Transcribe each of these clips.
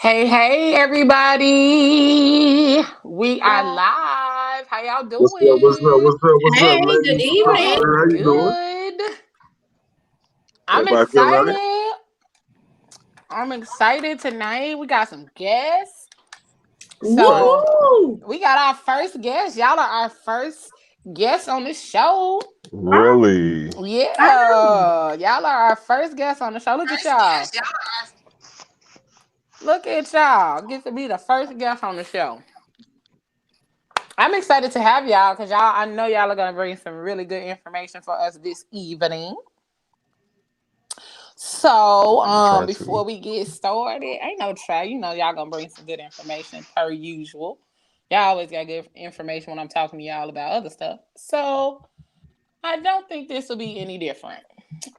Hey, everybody. We are live. How y'all What's up? What's up? doing? What's up? What's up, Hey, ladies? good What's up, evening. sir? How you doing? Good. I'm Everybody feel right? excited. I'm excited tonight. We got some guests. So, Woo! we got our first guest. Y'all are our first guests on the show. Really? I know. Yeah. Y'all are our first guests on the show. Look at y'all. Look at y'all. Get to be the first guest on the show. I'm excited to have y'all because I know y'all are gonna bring some really good information for us this evening. So, I'm gonna try before to. we get started, ain't no try. You know, y'all gonna bring some good information per usual. Y'all always got good information when I'm talking to y'all about other stuff. So, I don't think this will be any different.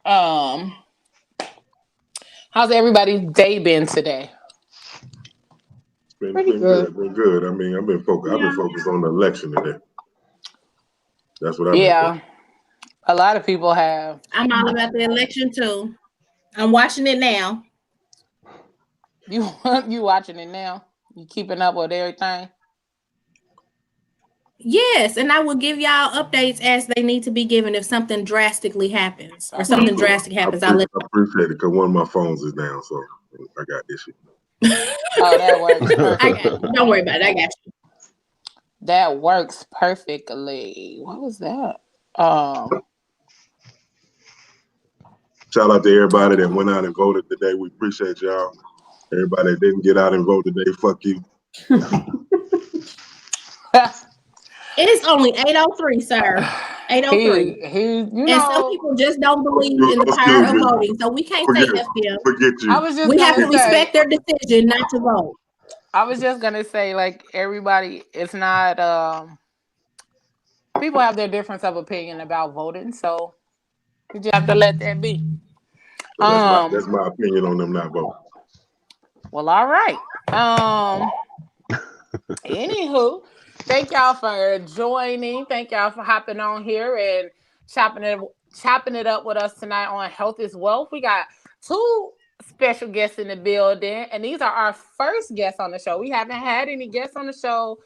Um, how's everybody's day been today? It's been Pretty been good. good. Been good. I mean, I've been focused. I've been Yeah. focused on the election today. That's what I've been Yeah, focused. a lot of people have. I'm all about the election too. I'm watching it now. You you watching it now? You keeping up with everything? Yes, and I will give y'all updates as they need to be given if something drastically happens or Okay, something cool. drastic happens. I'll let I appreciate it because one of my phones is down, so I got this shit. Oh, that works I got you. perfectly. Don't worry about it. I got you. That works perfectly. What was that? Um, Shout out to everybody that went out and voted today. We appreciate y'all. Everybody that didn't get out and vote today, fuck you. It's only 8:03, sir. 8:03. you And some know, people just don't Oh, believe in the power excuse of me. voting. So we can't say Forget, F them. forget I you. was just We have gonna to say, respect their decision not to vote. like everybody, it's not. People have their difference of opinion about voting, so you just have to let that be. So that's Um, my opinion on them not voting. well, all right. Anywho, thank y'all for joining. Thank y'all for hopping on here and chopping it chopping it up with us tonight on Health is Wealth. We got two special guests in the building, and these are our first guests on the show. We haven't had any guests on the show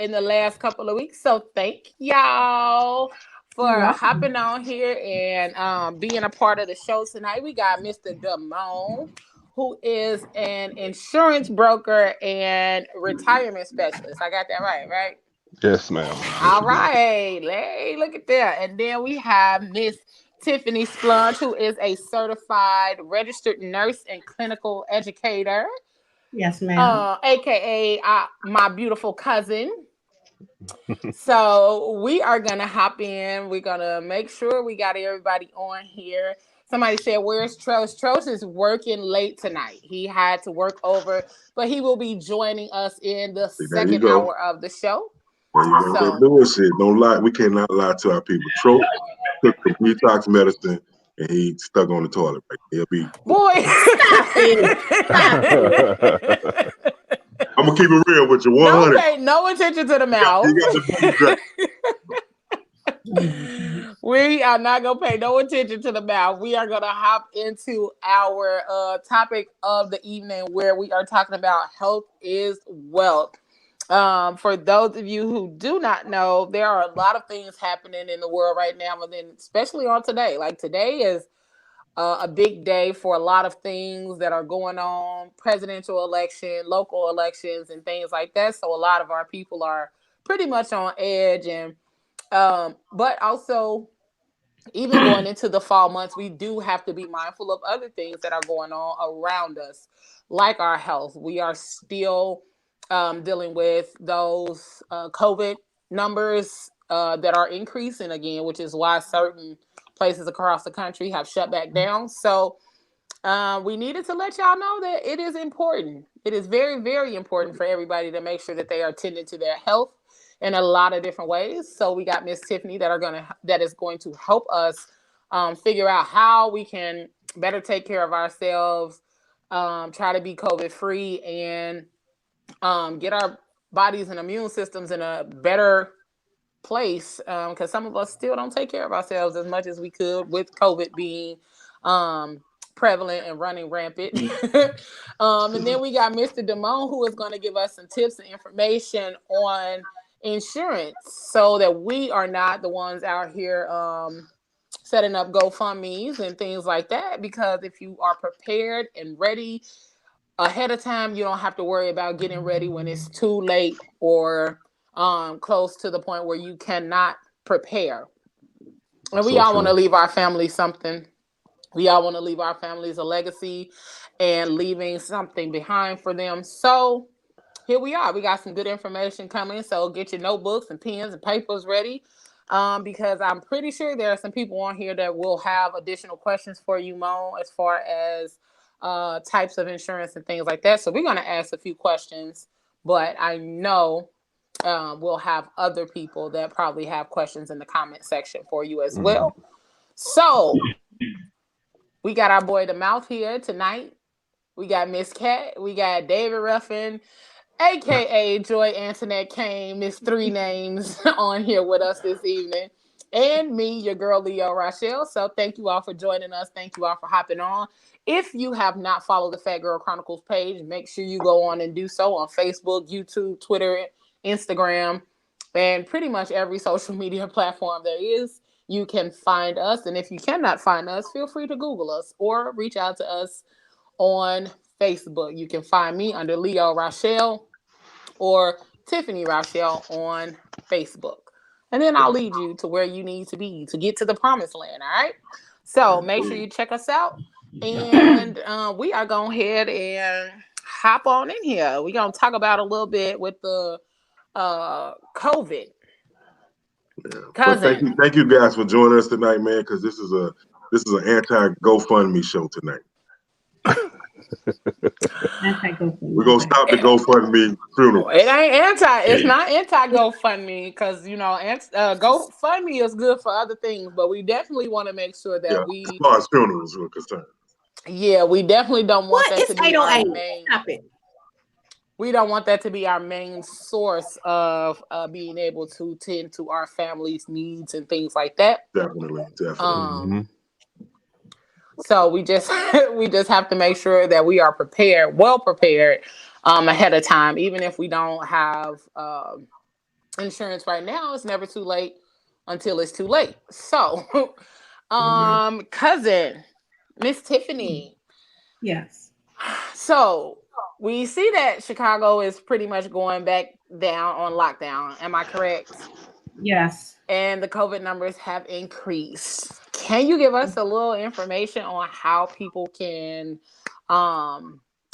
in the last couple of weeks. So thank y'all You're for welcome. hopping on here and being a part of the show tonight. We got Mr. Damone, who is an insurance broker and retirement specialist. I got that right? Yes, ma'am. Yes, All you did. right. Hey, look at that. And then we have Miss Tiffany Splunge, who is a certified registered nurse and clinical educator, Yes, ma'am. aka my beautiful cousin. So we are gonna hop in. We're gonna make sure we got everybody on here. Somebody said, "Where's Trosh?" Trosh is working late tonight. He had to work over, but he will be joining us in the See, there you second go. hour of the show. There you go. That So, bullshit. Don't lie. We cannot lie to our people. Trope took the detox medicine and he stuck on the toilet. Right? He'll be. boy, Stop it. Stop it. I'm gonna keep it real with you. don't 100. pay no attention to the You mouth. got the booty dress. We are not gonna pay no attention to the mouth. We are gonna hop into our topic of the evening, where we are talking about health is wealth. For those of you who do not know, there are a lot of things happening in the world right now, and then especially on today. Like today is a big day for a lot of things that are going on: presidential election, local elections, and things like that. So a lot of our people are pretty much on edge, and but also even going into the fall months, we do have to be mindful of other things that are going on around us, like our health. We are still dealing with those COVID numbers that are increasing again, which is why certain places across the country have shut back down. So we needed to let y'all know that it is important. It is very, very important for everybody to make sure that they are tending to their health in a lot of different ways. So we got Miss Tiffany that is going to help us figure out how we can better take care of ourselves, try to be COVID free, and get our bodies and immune systems in a better place. Because some of us still don't take care of ourselves as much as we could with COVID being prevalent and running rampant. And then we got Mr. Damone, who is going to give us some tips and information on insurance so that we are not the ones out here setting up GoFundMe's and things like that. Because if you are prepared and ready ahead of time, you don't have to worry about getting ready when it's too late or close to the point where you cannot prepare. And we all want to leave our families something. We all want to leave our families a legacy and leaving something behind for them. So here we are. We got some good information coming. So get your notebooks and pens and papers ready, because I'm pretty sure there are some people on here that will have additional questions for you, Mone, as far as types of insurance and things like that. So we're going to ask a few questions, but I know we'll have other people that probably have questions in the comment section for you as well. So we got our boy the Mouth here tonight. We got Miss Cat. We got David Ruffin, aka Joy Antoinette Kane, Miss Three Names, on here with us this evening. And me, your girl Leo Rochelle. So thank you all for joining us. Thank you all for hopping on. If you have not followed the Phat Girl Chronicles page, make sure you go on and do so on Facebook, YouTube, Twitter, Instagram, and pretty much every social media platform there is. You can find us. And if you cannot find us, feel free to Google us or reach out to us on Facebook. You can find me under Leo Rochelle or Tiffany Rochelle on Facebook. And then I'll lead you to where you need to be to get to the promised land. All right. So make sure you check us out. And we are going ahead and hop on in here. We're going to talk about a little bit with the COVID. Cousin. Thank you guys for joining us tonight, man, because this is an anti-GoFundMe show tonight. We're gonna stop the GoFundMe funeral. It ain't anti. It's not anti-GoFundMe because GoFundMe is good for other things, but we definitely want to make sure that as far as funerals are concerned. Yeah, we definitely don't want that to be our main. Stop it. We don't want that to be our main source of being able to tend to our family's needs and things like that. Definitely. So we just have to make sure that we are well prepared ahead of time. Even if we don't have insurance right now, it's never too late until it's too late. So, cousin, Miss Tiffany. Yes. So we see that Chicago is pretty much going back down on lockdown. Am I correct? Yes. And the COVID numbers have increased. Can you give us a little information on how people can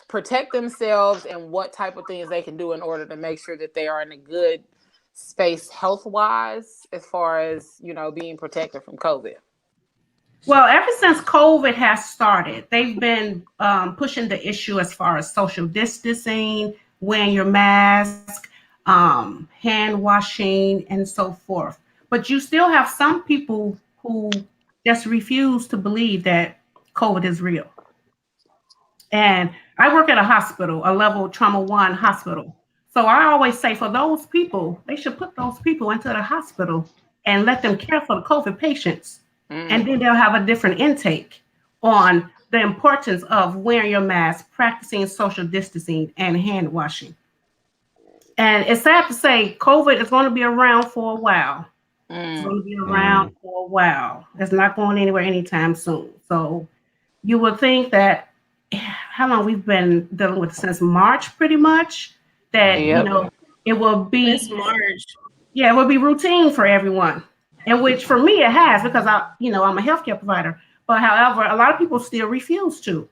protect themselves and what type of things they can do in order to make sure that they are in a good space health-wise as far as, being protected from COVID? Well, ever since COVID has started, they've been pushing the issue as far as social distancing, wearing your mask, hand washing, and so forth. But you still have some people who just refuse to believe that COVID is real. And I work at a hospital, a level trauma 1 hospital. So I always say for those people, they should put those people into the hospital and let them care for the COVID patients. And then they'll have a different intake on the importance of wearing your mask, practicing social distancing, and hand washing. And it's sad to say COVID is going to be around for a while. It's going to be around for a while. It's not going anywhere anytime soon. So you would think that how long we've been dealing with since March, pretty much, that, it will be March. Yeah, it will be routine for everyone. And which for me it has, because I'm a healthcare provider. But however, a lot of people still refuse to.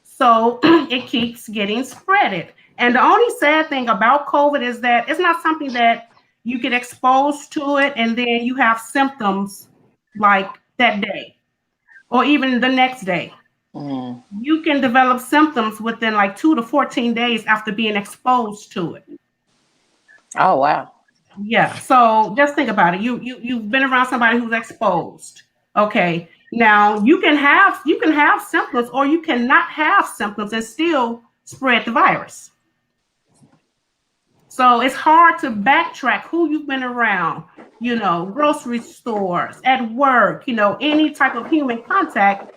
So it keeps getting spreaded. And the only sad thing about COVID is that it's not something that you get exposed to it and then you have symptoms like that day or even the next day. You can develop symptoms within like 2 to 14 days after being exposed to it. Oh, wow. Yeah. So just think about it. You've been around somebody who's exposed. Okay. Now you can have symptoms or you cannot have symptoms and still spread the virus. So it's hard to backtrack who you've been around, grocery stores, at work, any type of human contact,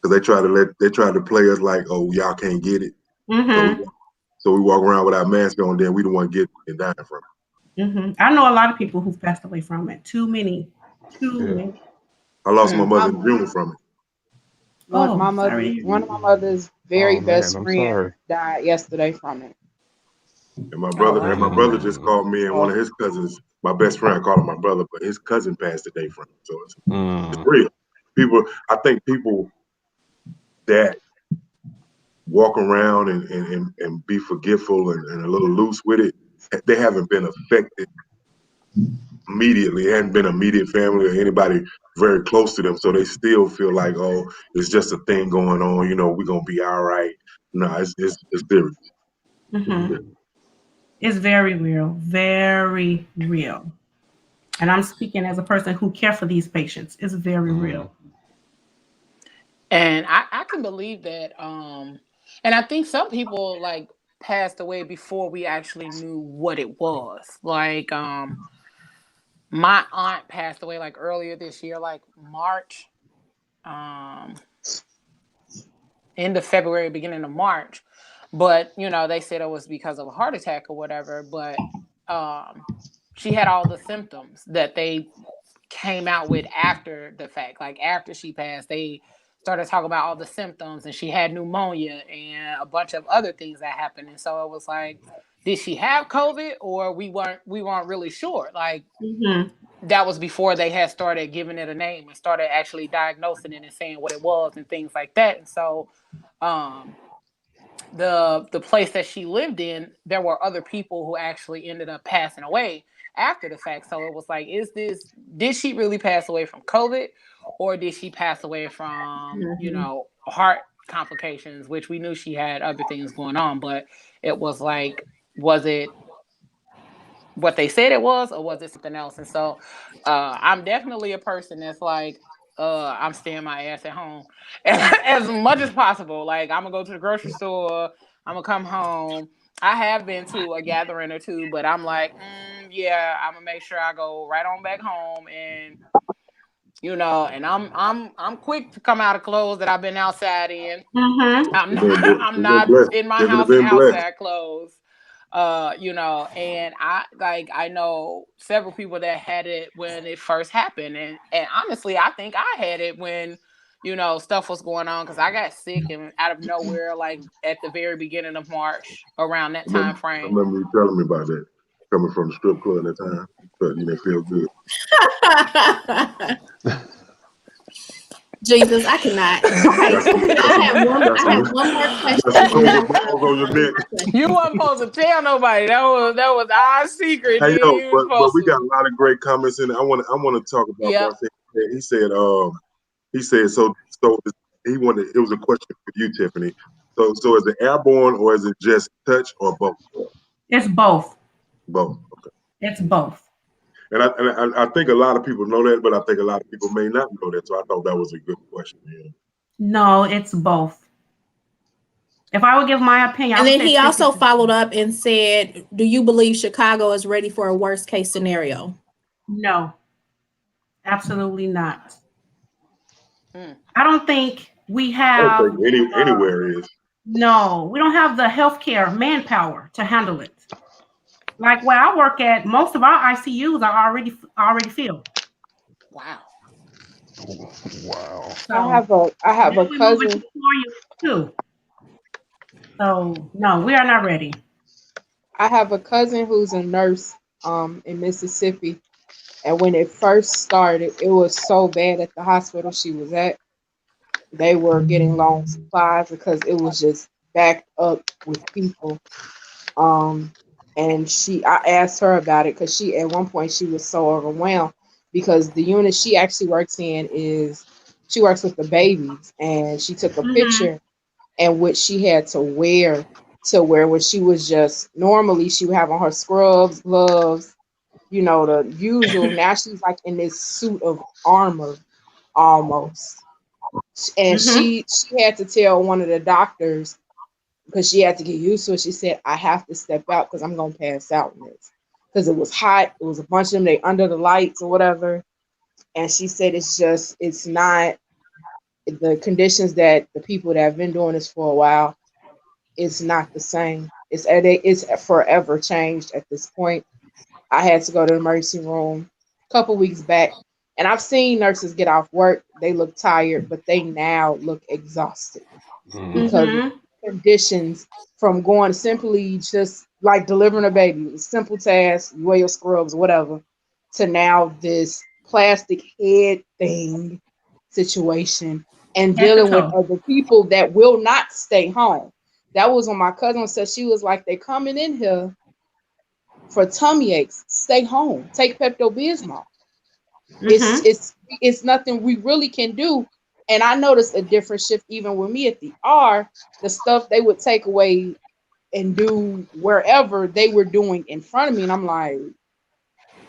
because they try to play us like, oh, y'all can't get it. Mm-hmm. So we walk around with our mask on, then we the one getting and dying from it. Mm-hmm. I know a lot of people who've passed away from it. Too many. I lost my mother in June from it. One Oh, my mother, sorry. one of my mother's very Oh man, best I'm friends sorry. died yesterday from it. And my Oh, brother wow. just called me, and one of his cousins, my best friend, I call him my brother, but his cousin passed today from it. So it's real. I think people that walk around and be forgetful and a little loose with it, they haven't been affected immediately. It hadn't been immediate family or anybody very close to them, so they still feel like, oh, it's just a thing going on. We're gonna be all right. No, it's serious. Mm-hmm. It's very real, very real. And I'm speaking as a person who care for these patients. It's very real. And I can believe that. And I think some people like passed away before we actually knew what it was. Like, my aunt passed away like earlier this year, like March, end of February, beginning of March. But they said it was because of a heart attack or whatever. But she had all the symptoms that they came out with after the fact. Like after she passed, they started talking about all the symptoms, and she had pneumonia and a bunch of other things that happened. And so it was like, did she have COVID, or we weren't really sure. Like, that was before they had started giving it a name and started actually diagnosing it and saying what it was and things like that. And so the place that she lived in, there were other people who actually ended up passing away after the fact. So it was like, did she really pass away from COVID, or did she pass away from, heart complications, which we knew she had other things going on, but it was like, was it what they said it was, or was it something else? And so I'm definitely a person that's like, I'm staying my ass at home as much as possible. Like, I'm gonna go to the grocery store, I'm gonna come home. I have been to a gathering or two, but I'm like, yeah, I'm gonna make sure I go right on back home, and and I'm quick to come out of clothes that I've been outside in. I'm not in my house in outside clothes. And I know several people that had it when it first happened, and honestly, I think I had it when stuff was going on, because I got sick and out of nowhere, like at the very beginning of March, around that time I frame. remember you telling me about that, coming from the strip club at that time, but you didn't feel good. Jesus, I cannot. I have one more question. You weren't supposed to tell nobody. That was our secret. Hey, but we got a lot of great comments in. I want to talk about one thing. He said so he wanted. It was a question for you, Tiffany. So is it airborne, or is it just touch, or both? It's both. Both. Okay. It's both. And I think a lot of people know that, but I think a lot of people may not know that. So I thought that was a good question. Yeah. No, it's both. If I would give my opinion, and then he also followed up and said, "Do you believe Chicago is ready for a worst case scenario?" No, absolutely not. I don't think we have. I don't think anywhere is. No, we don't have the healthcare manpower to handle it. Like where I work at, most of our ICUs are already filled. Wow. Wow. So I have a cousin too. So no, we are not ready. I have a cousin who's a nurse in Mississippi, and when it first started, it was so bad at the hospital she was at. They were getting long supplies because it was just backed up with people. And I asked her about it because at one point she was so overwhelmed because the unit she actually works in she works with the babies, and she took a picture and what she had to wear when she was just normally she would have on her scrubs, gloves, the usual. Now she's like in this suit of armor almost. And she had to tell one of the doctors, because she had to get used to it. She said, I have to step out because I'm going to pass out in this. Because it was hot. It was a bunch of them. They under the lights or whatever. And she said, it's the conditions that the people that have been doing this for a while, it's not the same. It's forever changed at this point. I had to go to the emergency room a couple weeks back, and I've seen nurses get off work. They look tired, but they now look exhausted because of conditions, from going simply just like delivering a baby, a simple task, you wear your scrubs, whatever, to now this plastic head thing situation and dealing with other people that will not stay home. That was when my cousin said, she was like, they coming in here for tummy aches. Stay home. Take Pepto-Bismol. It's nothing we really can do. And I noticed a different shift even with me at the R. The stuff they would take away and do wherever they were doing in front of me, and I'm like,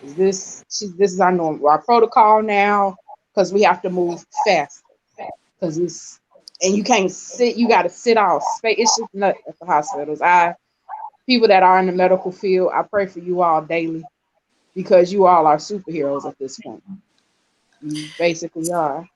this is our protocol now, because we have to move fast, because it's, and you can't sit, you got to sit all space. It's just nuts at the hospitals. People that are in the medical field, I pray for you all daily, because you all are superheroes at this point. You basically are.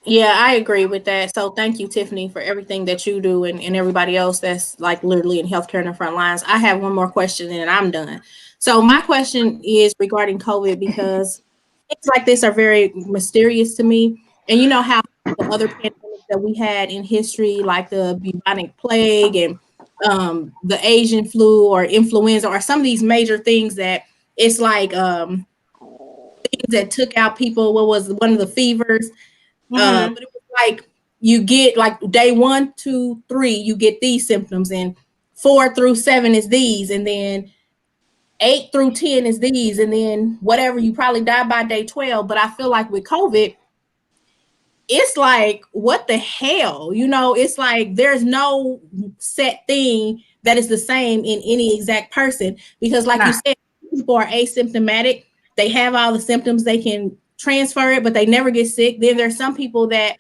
Yeah, I agree with that. So thank you, Tiffany, for everything that you do and everybody else that's like literally in healthcare in the front lines. I have one more question and I'm done. So my question is regarding COVID, because things like this are very mysterious to me. And you know how the other pandemics that we had in history, like the bubonic plague and the Asian flu or influenza, or some of these major things that it's like things that took out people. What was one of the fevers? But it was like you get like day 1, 2, 3, you get these symptoms, and 4 through 7 is these, and then 8 through 10 is these, and then whatever, you probably die by day 12. But I feel like with COVID, it's like, what the hell? You know, it's like there's no set thing that is the same in any exact person, because like you said, people are asymptomatic. They have all the symptoms, they can transfer it, but they never get sick. Then there's some people that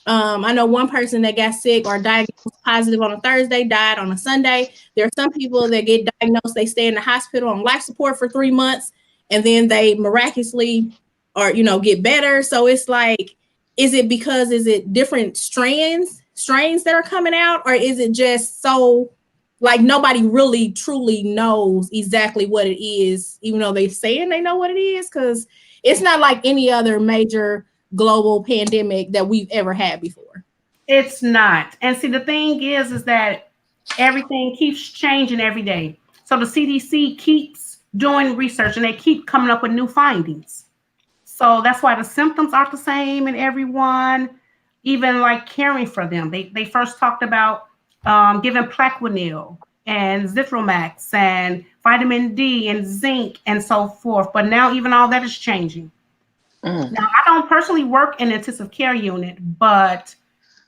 I know one person that got sick or diagnosed positive on a Thursday, died on a Sunday. There are some people that get diagnosed, they stay in the hospital on life support for 3 months, and then they miraculously or get better. So it's like, is it different strains that are coming out, or is it just so like nobody really truly knows exactly what it is, even though they're saying they know what it is? Because it's not like any other major global pandemic that we've ever had before. It's not. And see, the thing is that everything keeps changing every day. So the CDC keeps doing research and they keep coming up with new findings. So that's why the symptoms aren't the same in everyone, even like caring for them. They first talked about giving Plaquenil and Zithromax and vitamin D and zinc and so forth. But now even all that is changing. Now, I don't personally work in an intensive care unit, but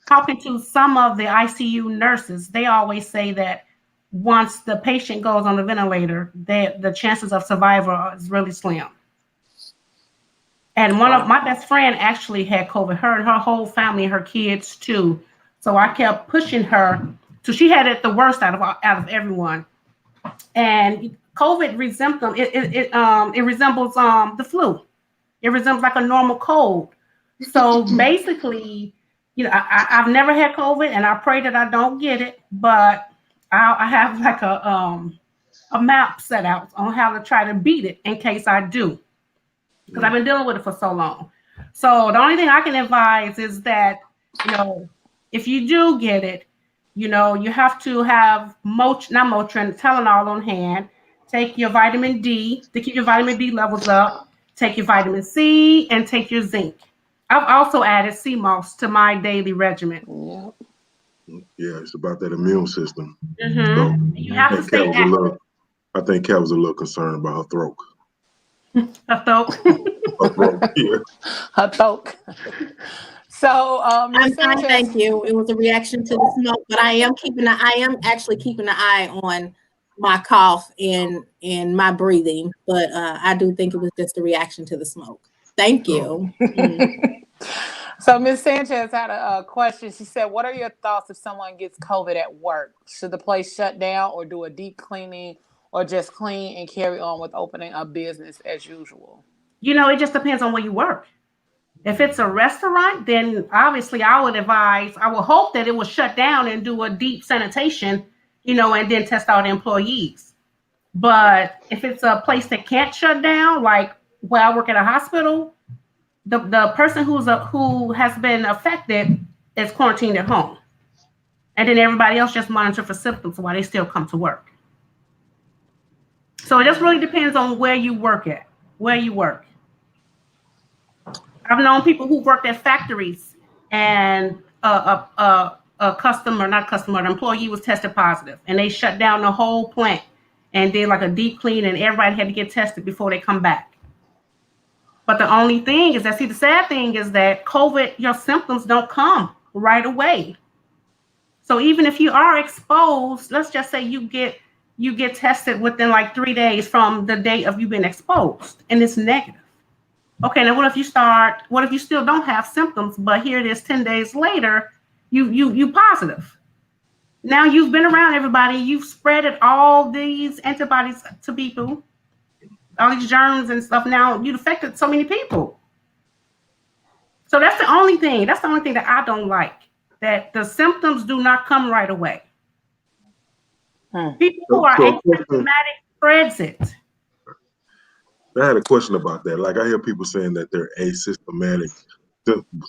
talking to some of the ICU nurses, they always say that once the patient goes on the ventilator, the chances of survival is really slim. And one of my best friend actually had COVID, her and her whole family, her kids too. So I kept pushing her. So she had it the worst out of everyone. And COVID resembles it resembles the flu. It resembles like a normal cold. So basically, I've never had COVID, and I pray that I don't get it. But I have like a map set out on how to try to beat it in case I do, because I've been dealing with it for so long. So the only thing I can advise is that, if you do get it, you have to have Motrin, Tylenol on hand. Take your vitamin D to keep your vitamin D levels up. Take your vitamin C and take your zinc. I've also added sea moss to my daily regimen. Yeah, it's about that immune system. So you have to stay active. I think Kat was a little concerned about her throat. Her throat? Her throat, yeah. Her throat. So, I'm fine, thank you. It was a reaction to the smoke, but I am actually keeping an eye on my cough and my breathing. But I do think it was just a reaction to the smoke. Thank you. So Ms. Sanchez had a question. She said, what are your thoughts if someone gets COVID at work? Should the place shut down or do a deep cleaning, or just clean and carry on with opening a business as usual? It just depends on where you work. If it's a restaurant, then obviously I would hope that it will shut down and do a deep sanitation, and then test out employees. But if it's a place that can't shut down, like where I work at a hospital, the person who has been affected is quarantined at home. And then everybody else just monitor for symptoms while they still come to work. So it just really depends on where you work. I've known people who worked at factories and an employee was tested positive, and they shut down the whole plant and did like a deep clean, and everybody had to get tested before they come back. But the only thing is the sad thing is that COVID, your symptoms don't come right away. So even if you are exposed, let's just say you get tested within like 3 days from the date of you being exposed, and it's negative. Okay, now what if you still don't have symptoms, but here it is 10 days later, you positive. Now you've been around everybody, you've spreaded all these antibodies to people, all these germs and stuff. Now you've affected so many people. So that's the only thing that I don't like, that the symptoms do not come right away. People who are asymptomatic spreads it. I had a question about that. Like I hear people saying that they're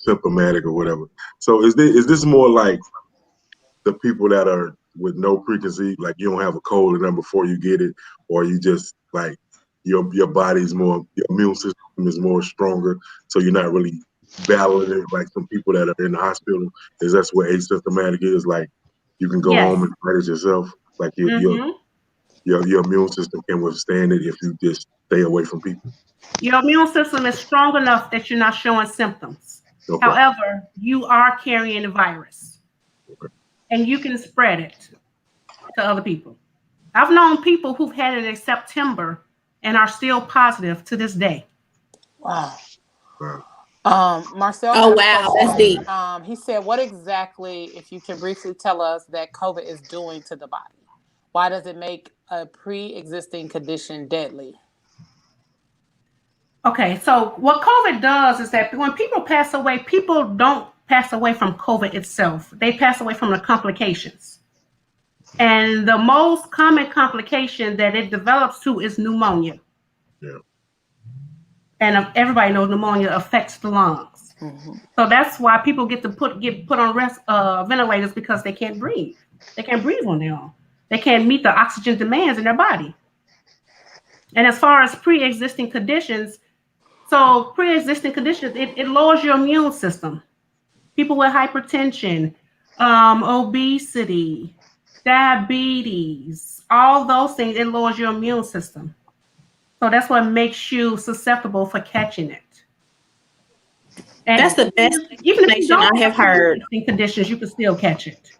symptomatic or whatever. So is this more like the people that are with no preconceived, like you don't have a cold and then before you get it, or you just like your body's more, your immune system is more stronger, so you're not really battling it like some people that are in the hospital? Is that's what asymptomatic is? Like you can go home and fight it yourself, like your immune system can withstand it if you just stay away from people. Your immune system is strong enough that you're not showing symptoms. Okay. However, you are carrying the virus. Okay. And you can spread it to other people. I've known people who've had it in September and are still positive to this day. Wow. Marcel. Oh, wow. That's deep. He said, what exactly, if you can briefly tell us, that COVID is doing to the body? Why does it make a pre-existing condition deadly? Okay, so what COVID does is that when people pass away, people don't pass away from COVID itself. They pass away from the complications. And the most common complication that it develops to is pneumonia. Yeah. And everybody knows pneumonia affects the lungs. Mm-hmm. So that's why people get put on ventilators, because they can't breathe. They can't breathe on their own. They can't meet the oxygen demands in their body. And as far as pre-existing conditions, it lowers your immune system. People with hypertension, obesity, diabetes, all those things, it lowers your immune system. So that's what makes you susceptible for catching it. And that's the best even if you don't I have heard. In conditions, you can still catch it.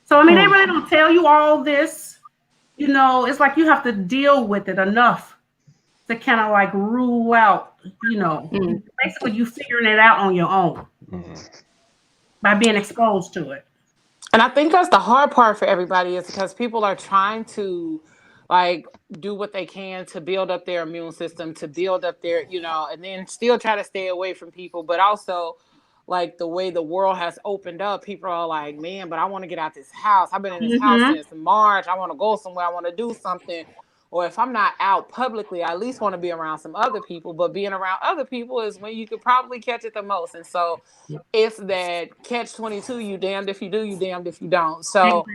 So, I mean, they really don't tell you all this. It's like you have to deal with it enough to kind of like rule out, basically you figuring it out on your own by being exposed to it. And I think that's the hard part for everybody, is because people are trying to like do what they can to build up their immune system, to build up their, and then still try to stay away from people. But also, like, the way the world has opened up, people are like, man, but I want to get out this house. I've been in this house since March. I want to go somewhere. I want to do something. Or if I'm not out publicly, I at least want to be around some other people. But being around other people is when you could probably catch it the most. And so it's that catch-22, you damned if you do, you damned if you don't. So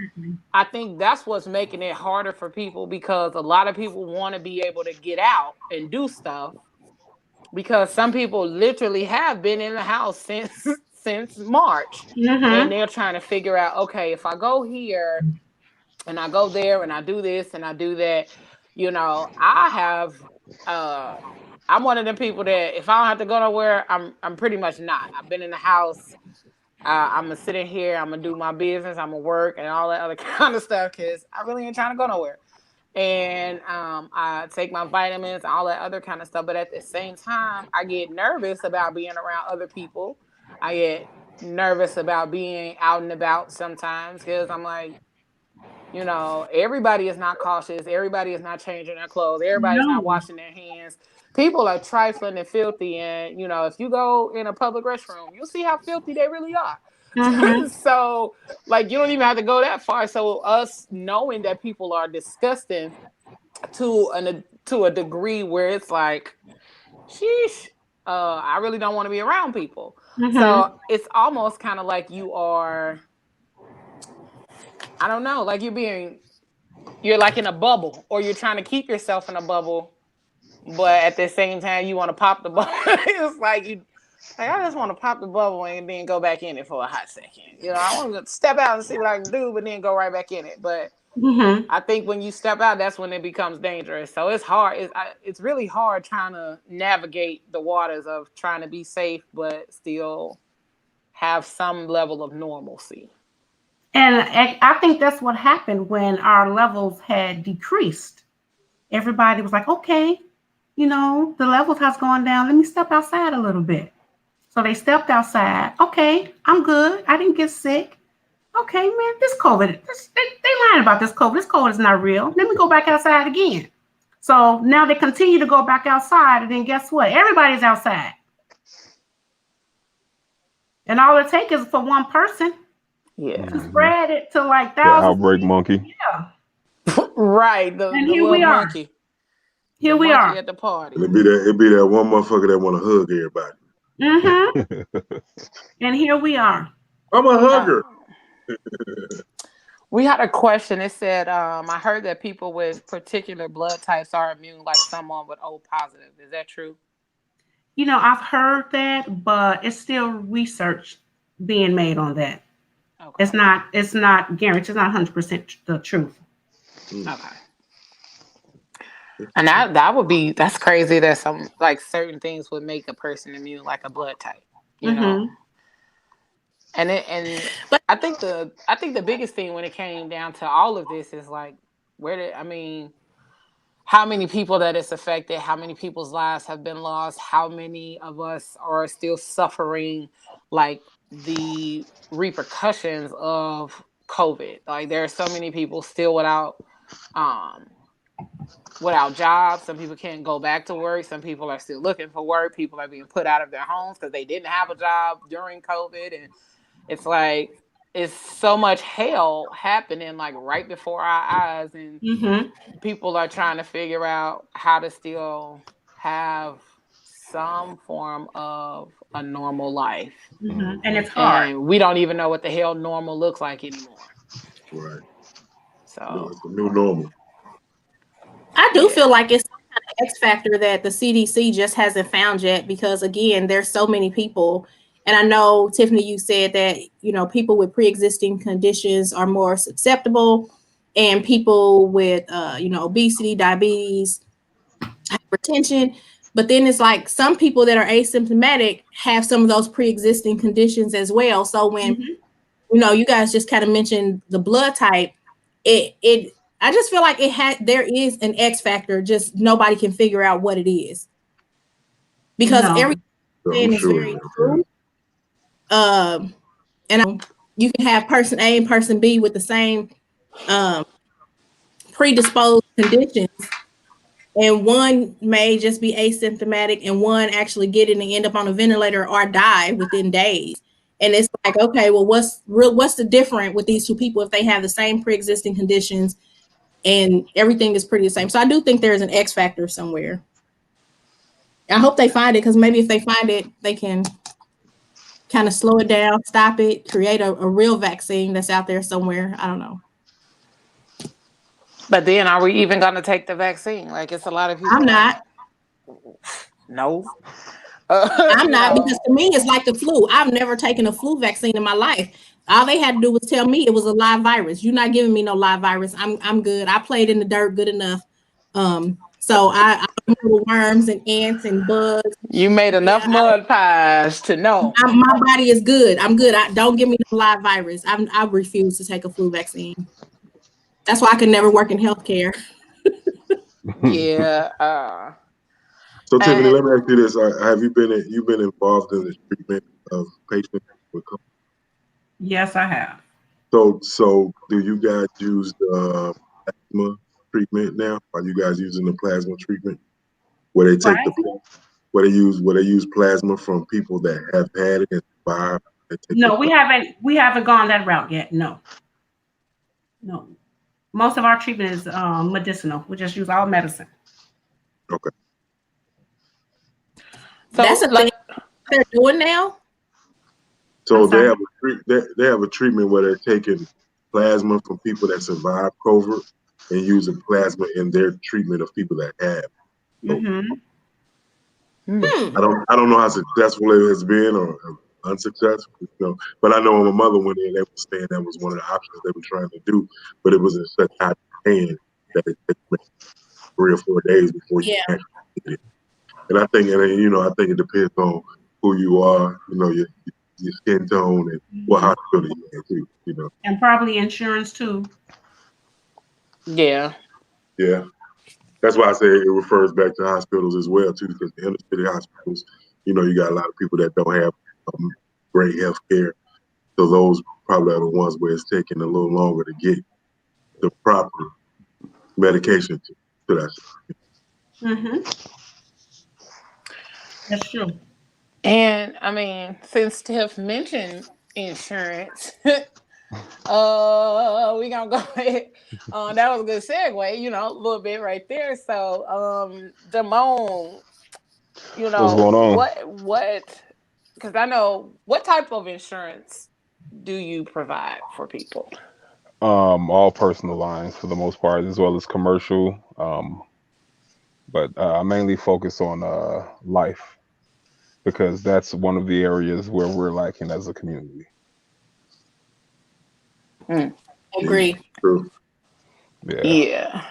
I think that's what's making it harder for people, because a lot of people want to be able to get out and do stuff, because some people literally have been in the house since March. And they're trying to figure out, okay, if I go here and I go there and I do this and I do that, I'm one of them people that if I don't have to go nowhere, I'm pretty much not. I've been in the house. I'm gonna sit in here. I'm gonna do my business. I'm gonna work and all that other kind of stuff, because I really ain't trying to go nowhere. And I take my vitamins and all that other kind of stuff. But at the same time, I get nervous about being around other people. I get nervous about being out and about sometimes, because I'm like, You know, everybody is not cautious. Everybody is not changing their clothes. Everybody's not No. washing their hands. People are trifling and filthy. And, you know, if you go in a public restroom, you'll see how filthy they really are. Mm-hmm. So, like, you don't even have to go that far. So, us knowing that people are disgusting to a degree where it's like, sheesh, I really don't want to be around people. Mm-hmm. So, it's almost kind of like you are, I don't know, like you're like in a bubble, or you're trying to keep yourself in a bubble, but at the same time you want to pop the bubble. It's like I just want to pop the bubble and then go back in it for a hot second. You know, I want to step out and see what I can do, but then go right back in it. But Mm-hmm. I think when you step out, that's when it becomes dangerous. So it's hard. It's really hard trying to navigate the waters of trying to be safe, but still have some level of normalcy. And I think that's what happened when our levels had decreased. Everybody was like, okay, you know, the levels has gone down. Let me step outside a little bit. So they stepped outside. Okay, I'm good. I didn't get sick. Okay, man, this COVID, they lying about this COVID. This COVID is not real. Let me go back outside again. So now they continue to go back outside, and then guess what? Everybody's outside. And all it takes is for one person to spread it to like thousands. The outbreak monkey. Yeah. Right. The here we are. monkey. Here we are at the party. It'd be that one motherfucker that want to hug everybody. Mm-hmm. And here we are. I'm a hugger. We had a question. It said, I heard that people with particular blood types are immune, like someone with O positive. Is that true? You know, I've heard that, but it's still research being made on that. Okay. It's not guaranteed. It's not 100% the truth. Okay. And that's crazy that some like certain things would make a person immune, like a blood type, you know. But I think the biggest thing when it came down to all of this is like, how many people that it's affected, how many people's lives have been lost, how many of us are still suffering like the repercussions of COVID. Like there are so many people still without jobs. Some people can't go back to work. Some people are still looking for work. People are being put out of their homes because they didn't have a job during COVID. And it's like, it's so much hell happening like right before our eyes. And people are trying to figure out how to still have some form of a normal life. And it's hard. And we don't even know what the hell normal looks like anymore. Right. So it's a new normal. I do feel like it's some kind of X factor that the CDC just hasn't found yet, because again, there's so many people. And I know, Tiffany, you said that, you know, people with pre-existing conditions are more susceptible, and people with, obesity, diabetes, hypertension. But then it's like some people that are asymptomatic have some of those pre-existing conditions as well. So when, you guys just kind of mentioned the blood type, I just feel like there is an X factor, just nobody can figure out what it is. Because everything is very true. And you can have person A and person B with the same predisposed conditions, and one may just be asymptomatic and one actually get it and end up on a ventilator or die within days. And it's like, okay, well, what's the difference with these two people if they have the same pre-existing conditions and everything is pretty the same? So I do think there's an X factor somewhere. I hope they find it, because maybe if they find it, they can kind of slow it down, stop it, create a real vaccine that's out there somewhere. I don't know. But then are we even going to take the vaccine? Like, it's a lot of people. I'm not. No. I'm not, because to me, it's like the flu. I've never taken a flu vaccine in my life. All they had to do was tell me it was a live virus. You're not giving me no live virus. I'm good. I played in the dirt good enough. So I know worms and ants and bugs. You made enough mud pies to know. My body is good. I'm good. Don't give me no live virus. I refuse to take a flu vaccine. That's why I could never work in healthcare. Yeah. So Tiffany, let me ask you this: have you been involved in the treatment of patients with COVID? Yes, I have. So do you guys use the plasma treatment now? Are you guys using the plasma treatment where they take where they use plasma from people that have had it and survived? No, we haven't gone that route yet. No. Most of our treatment is medicinal. We just use all medicine. Okay. So that's a thing they're doing now. So they have a treatment where they're taking plasma from people that survived COVID and using plasma in their treatment of people that have. I don't know how successful it has been or unsuccessful, but I know when my mother went in, they were saying that was one of the options they were trying to do, but it was in such high demand that it took 3 or 4 days before you actually did it. And I think, I think it depends on who you are, your skin tone and what hospital you're in too, And probably insurance too. Yeah. Yeah. That's why I say it refers back to hospitals as well too, because the inner city hospitals, you got a lot of people that don't have great health care. So those probably are the ones where it's taking a little longer to get the proper medication to that. That's true. And I mean, since Tiff mentioned insurance, we gonna go ahead. That was a good segue, a little bit right there. So, Damone, what's going on? what? Because I know what type of insurance do you provide for people? All personal lines for the most part, as well as commercial. But I mainly focus on life because that's one of the areas where we're lacking as a community. Agree. True. Yeah.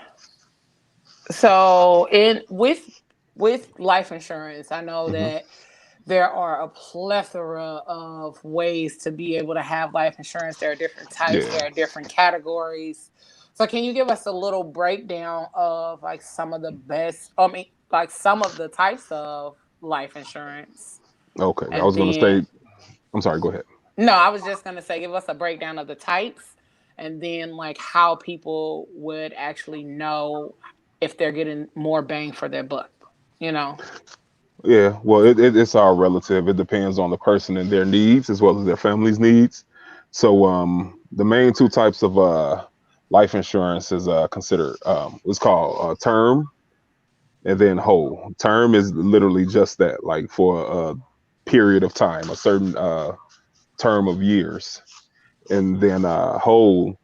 So, with life insurance, I know that there are a plethora of ways to be able to have life insurance. There are different types. There are different categories. So can you give us a little breakdown of like some of the best, like some of the types of life insurance? Okay. I was going to say, I'm sorry, go ahead. No, I was just going to say, give us a breakdown of the types and then like how people would actually know if they're getting more bang for their buck, Yeah, well, it's all relative. It depends on the person and their needs as well as their family's needs. So, the main two types of life insurance is considered what's called term and then whole. Term is literally just that, like for a period of time, a certain term of years, and then whole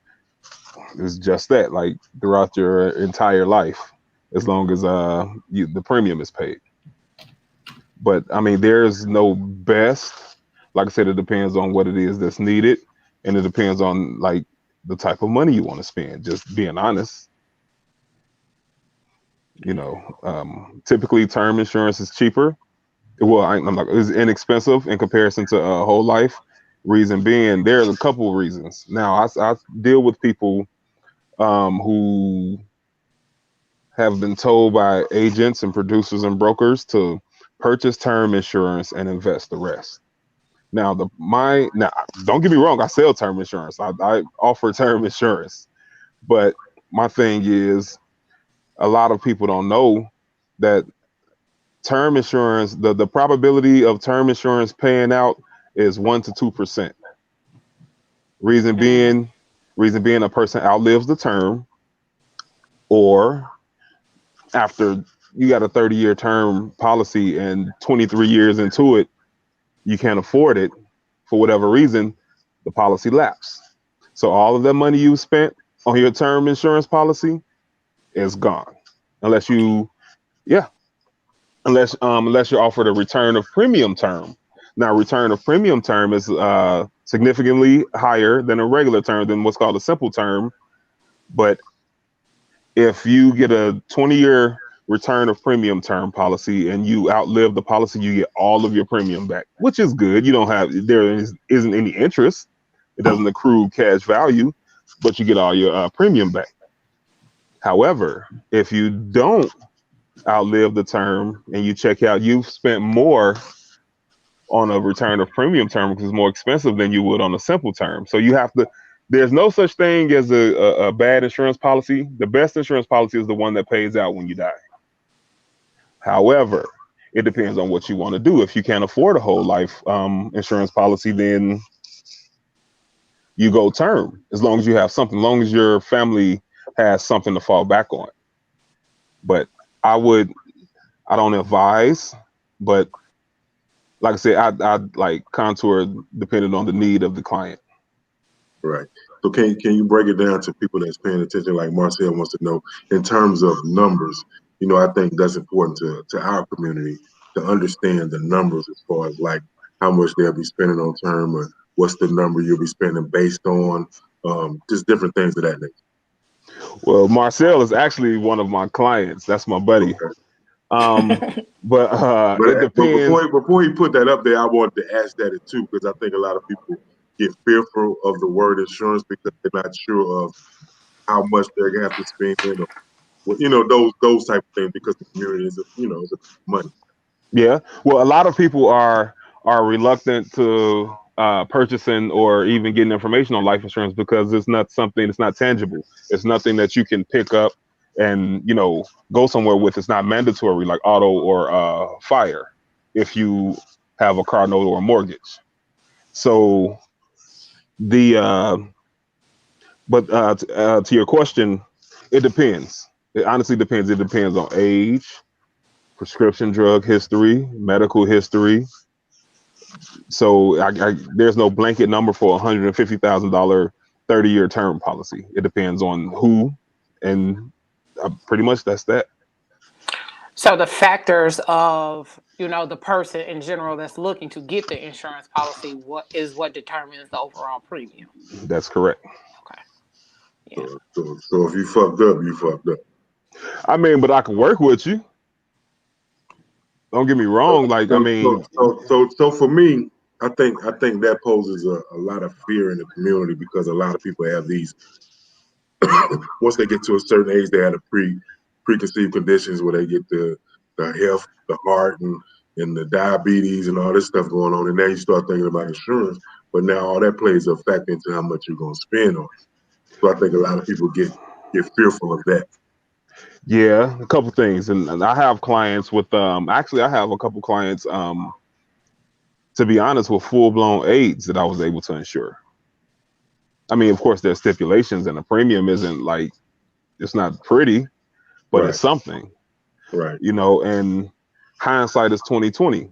is just that, like throughout your entire life, as long as the premium is paid. But I mean, there's no best. Like I said, it depends on what it is that's needed, and it depends on like the type of money you want to spend. Just being honest, typically term insurance is cheaper. Well, I'm like it's inexpensive in comparison to whole life. Reason being, there's a couple of reasons. Now, I deal with people who have been told by agents and producers and brokers to purchase term insurance and invest the rest. Now, don't get me wrong, I sell term insurance. I offer term insurance. But my thing is, a lot of people don't know that term insurance, the probability of term insurance paying out is 1 to 2%. Reason being a person outlives the term, or after you got a 30-year term policy and 23 years into it, you can't afford it for whatever reason, the policy lapsed. So all of that money you spent on your term insurance policy is gone. Unless you're offered a return of premium term. Now, return of premium term is significantly higher than a regular term, than what's called a simple term. But if you get a 20-year return of premium term policy and you outlive the policy, you get all of your premium back, which is good. There isn't any interest. It doesn't accrue cash value, but you get all your premium back. However, if you don't outlive the term and you check out, you've spent more on a return of premium term because it's more expensive than you would on a simple term. So you have to there's no such thing as a bad insurance policy. The best insurance policy is the one that pays out when you die. However, it depends on what you want to do. If you can't afford a whole life insurance policy, then you go term, as long as you have something, as long as your family has something to fall back on. But I don't advise, but like I said, I like contour depending on the need of the client. Right. So can you break it down to people that's paying attention, like Marcel wants to know, in terms of numbers? You know, I think that's important to our community to understand the numbers as far as like how much they'll be spending on term, or what's the number you'll be spending based on, just different things of that nature. Well, Marcel is actually one of my clients. That's my buddy. Okay. But it depends. But before you put that up there, I wanted to ask that too, because I think a lot of people get fearful of the word insurance because they're not sure of how much they're gonna have to spend, or, you know, those type of things, because the community is, you know, is money. Yeah. Well, a lot of people are reluctant to purchasing or even getting information on life insurance because it's not something, it's not tangible. It's nothing that you can pick up and, you know, go somewhere with. It's not mandatory like auto or fire if you have a car note or a mortgage. So to your question, it depends. It honestly depends. It depends on age, prescription drug history, medical history. So there's no blanket number for $150,000 30-year term policy. It depends on who, and pretty much that's that. So the factors of, you know, the person in general that's looking to get the insurance policy, what determines the overall premium. That's correct. Okay. Yeah. So if you fucked up, you fucked up. I mean, but I can work with you. Don't get me wrong. So for me, I think that poses a lot of fear in the community, because a lot of people have these. Once they get to a certain age, they have preconceived conditions where they get the health, the heart, and the diabetes and all this stuff going on, and now you start thinking about insurance. But now all that plays a factor into how much you're going to spend on it. So I think a lot of people get fearful of that. Yeah, a couple things, and I have clients with actually I have a couple clients to be honest, with full-blown AIDS that I was able to insure. I mean, of course, there's stipulations, and the premium isn't like, it's not pretty, but right. It's something, right? You know, and hindsight is 20/20.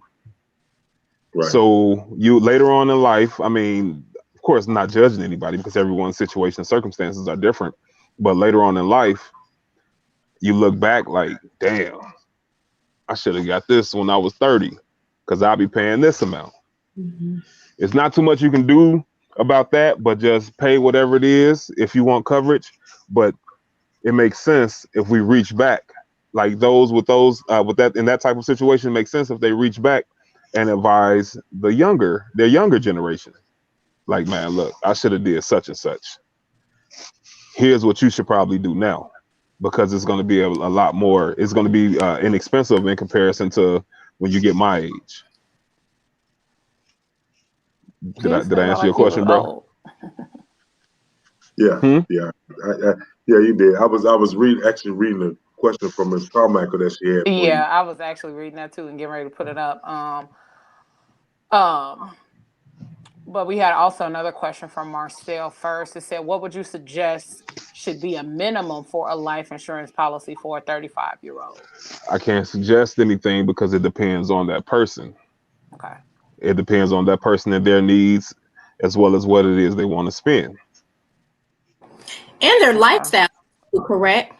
Right. So you later on in life, I mean, of course, not judging anybody because everyone's situation and circumstances are different, but later on in life, you look back like, damn, I should have got this when I was 30, because I'll be paying this amount. Mm-hmm. It's not too much you can do about that, but just pay whatever it is if you want coverage. But it makes sense if we reach back, like those with that in that type of situation. It makes sense if they reach back and advise their younger generation, like, man, look, I should have did such and such. Here's what you should probably do now, because it's going to be a lot more. It's going to be inexpensive in comparison to when you get my age. Did I answer your question, bro? Yeah, yeah, you did. I was actually reading the question from Ms. Carmichael that she had. Yeah, I was actually reading that too and getting ready to put it up. But we had also another question from Marcel first. It said, what would you suggest should be a minimum for a life insurance policy for a 35-year-old? I can't suggest anything because it depends on that person. Okay. It depends on that person and their needs, as well as what it is they want to spend. And their lifestyle, correct?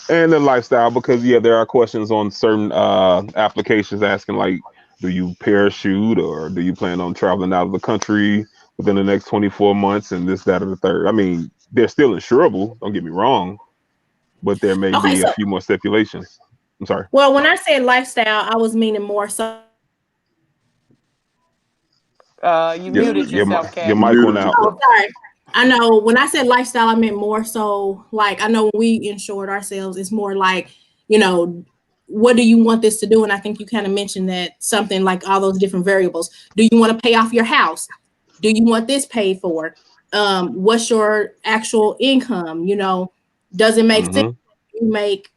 And their lifestyle, because, yeah, there are questions on certain applications asking, like, do you parachute, or do you plan on traveling out of the country within the next 24 months and this, that, or the third? I mean, they're still insurable, don't get me wrong, but there may be a few more stipulations. I'm sorry. Well, when I said lifestyle, I was meaning more so. You muted yourself, Kat. Your mic went out. Oh, sorry. I know when I said lifestyle, I meant more so like, I know when we insured ourselves, it's more like, you know, what do you want this to do? And I think you kind of mentioned that, something like all those different variables. Do you want to pay off your house? Do you want this paid for? What's your actual income? Does it make sense? You make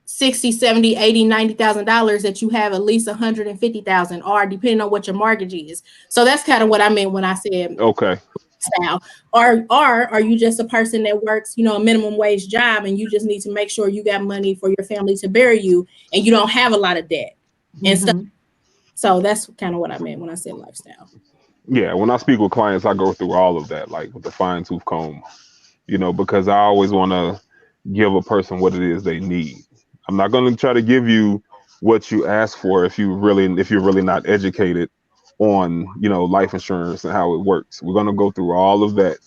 60, 70, 80, $90,000 that you have at least 150,000, or depending on what your mortgage is. So that's kind of what I meant when I said Okay. style. Or are you just a person that works, a minimum wage job, and you just need to make sure you got money for your family to bury you, and you don't have a lot of debt and stuff. So that's kind of what I meant when I said lifestyle. Yeah, when I speak with clients, I go through all of that, like with the fine tooth comb, because I always want to give a person what it is they need. I'm not going to try to give you what you ask for if you're really not educated on, life insurance and how it works. We're going to go through all of that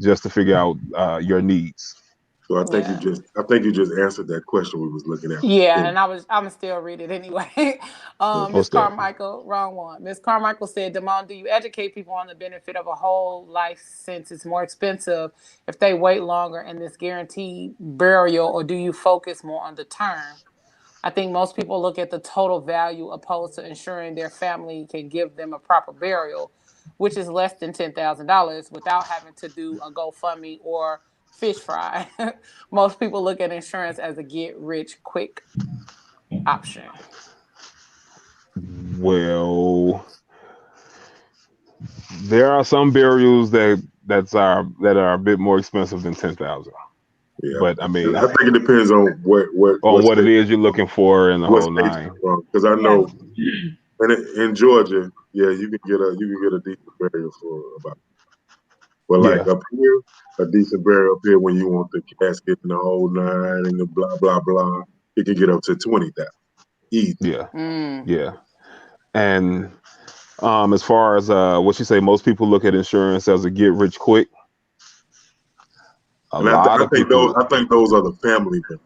just to figure out your needs. So I think you just answered that question we was looking at. Yeah, and I'm still read it anyway. Miss What's that? Carmichael, wrong one. Miss Carmichael said, Damone, do you educate people on the benefit of a whole life since it's more expensive if they wait longer and this guaranteed burial, or do you focus more on the term? I think most people look at the total value opposed to ensuring their family can give them a proper burial, which is less than $10,000 without having to do a GoFundMe or fish fry. Most people look at insurance as a get rich quick option. Well, there are some burials that are a bit more expensive than 10,000. Yeah, but I mean, I think it depends on what it is you're looking for in the whole nine. Because I know, in Georgia, you can get a decent burial for about. But like up here, a decent burial up here when you want the casket and the whole nine and the blah blah blah, it can get up to 20,000. Easy. Yeah. And as far as what you say, most people look at insurance as a get rich quick. I think those are the family members.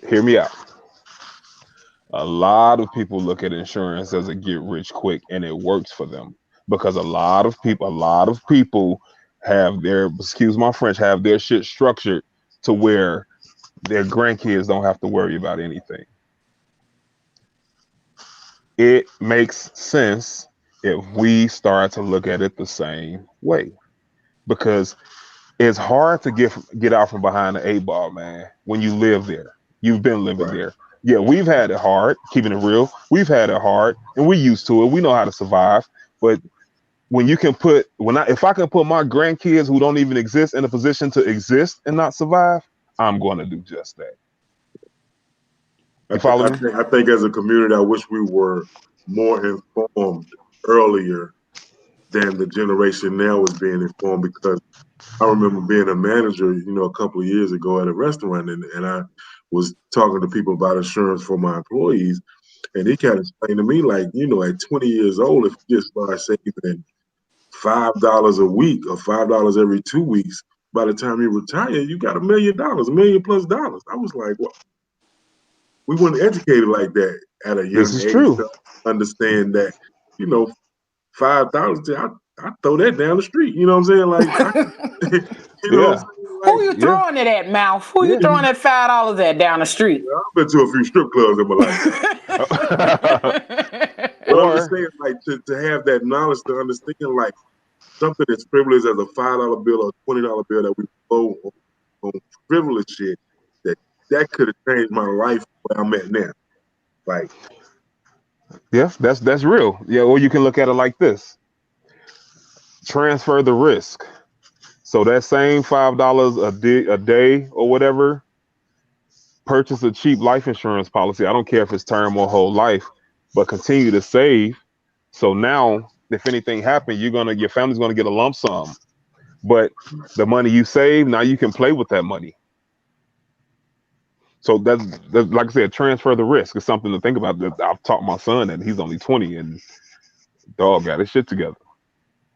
Hear me out. A lot of people look at insurance as a get rich quick, and it works for them because a lot of people have their, excuse my French, have their shit structured to where their grandkids don't have to worry about anything. It makes sense if we start to look at it the same way, because it's hard to get out from behind the 8 ball, man. When you live there, you've been living there. Yeah, we've had it hard, keeping it real. We've had it hard, and we're used to it. We know how to survive. But when you can if I can put my grandkids who don't even exist in a position to exist and not survive, I'm going to do just that. You follow me? I think as a community, I wish we were more informed earlier than the generation now is being informed, because I remember being a manager, a couple of years ago at a restaurant, and I was talking to people about insurance for my employees, and he kind of explained to me, like, at 20 years old, if you just start saving $5 a week or $5 every 2 weeks, by the time you retire, you got $1 million, $1 million plus dollars. I was like, well, we weren't educated like that at a young age to understand that, $5,000, I throw that down the street. You know what I'm saying? Like, what I'm saying? Like, who you throwing it at, mouth? Who you throwing that $5 at down the street? I've been to a few strip clubs in my life. But I'm just saying, like, to have that knowledge, to understand, like, something as frivolous as a $5 bill or $20 bill that we blow on frivolous shit, that could have changed my life where I'm at now. Like, yeah, that's real. Yeah, or you can look at it like this: transfer the risk. So that same $5 a day or whatever, purchase a cheap life insurance policy. I don't care if it's term or whole life, but continue to save. So now, if anything happens, your family's gonna get a lump sum. But the money you save, now you can play with that money. So that's like I said, transfer the risk is something to think about. I've taught my son, and he's only 20, and dog got his shit together.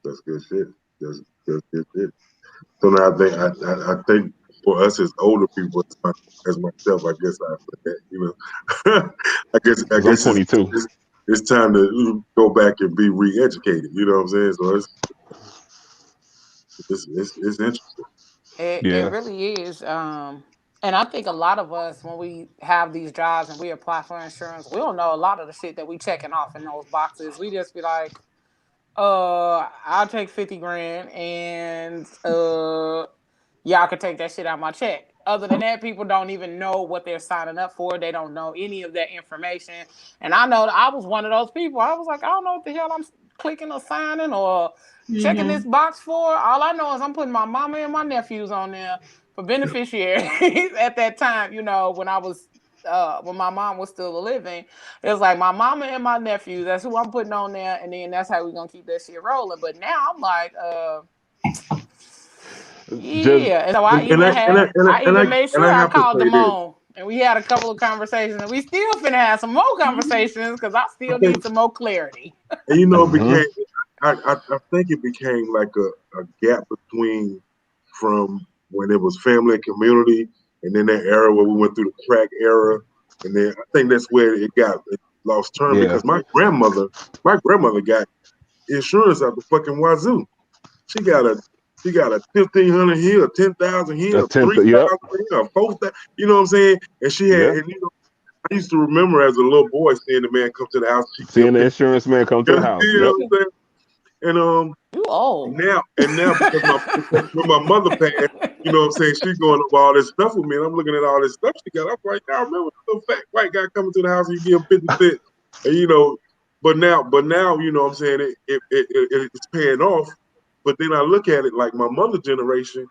That's good shit. That's good shit. So now I think for us as older people, as myself, I guess I put that, I guess I'm 22. It's time to go back and be re-educated. You know what I'm saying? So it's interesting. It really is. And I think a lot of us, when we have these jobs and we apply for insurance, we don't know a lot of the shit that we checking off in those boxes. We just be like, I'll take 50 grand and y'all can take that shit out my check. Other than that, people don't even know what they're signing up for. They don't know any of that information. And I know that I was one of those people. I was like, I don't know what the hell I'm clicking or signing or checking this box for. All I know is I'm putting my mama and my nephews on there for beneficiaries at that time, when I was when my mom was still living. It was like my mama and my nephews, that's who I'm putting on there, and then that's how we're gonna keep that shit rolling. But now I'm like, Just yeah, and so I even made sure I I have to called say this. Damone, and we had a couple of conversations, and we still finna have some more conversations because I still Okay. need some more clarity. And it became, I think it became like a gap between from when it was family and community, and then that era where we went through the crack era, and then I think that's where it lost term because my grandmother got insurance out the fucking wazoo. She got a 1,500 here, 10,000 here, 3,000 here, 4,000. You know what I'm saying? And she had, and I used to remember as a little boy seeing the man come to the house. Seeing the insurance man come to the house. You know what I'm saying? And you old. And now because when my mother passed, you know what I'm saying, she's going over all this stuff with me, and I'm looking at all this stuff she got. I'm like, I remember the little fat white guy coming to the house and you give him 50 cents. And but now, you know what I'm saying, it's paying off. But then I look at it like my mother's generation,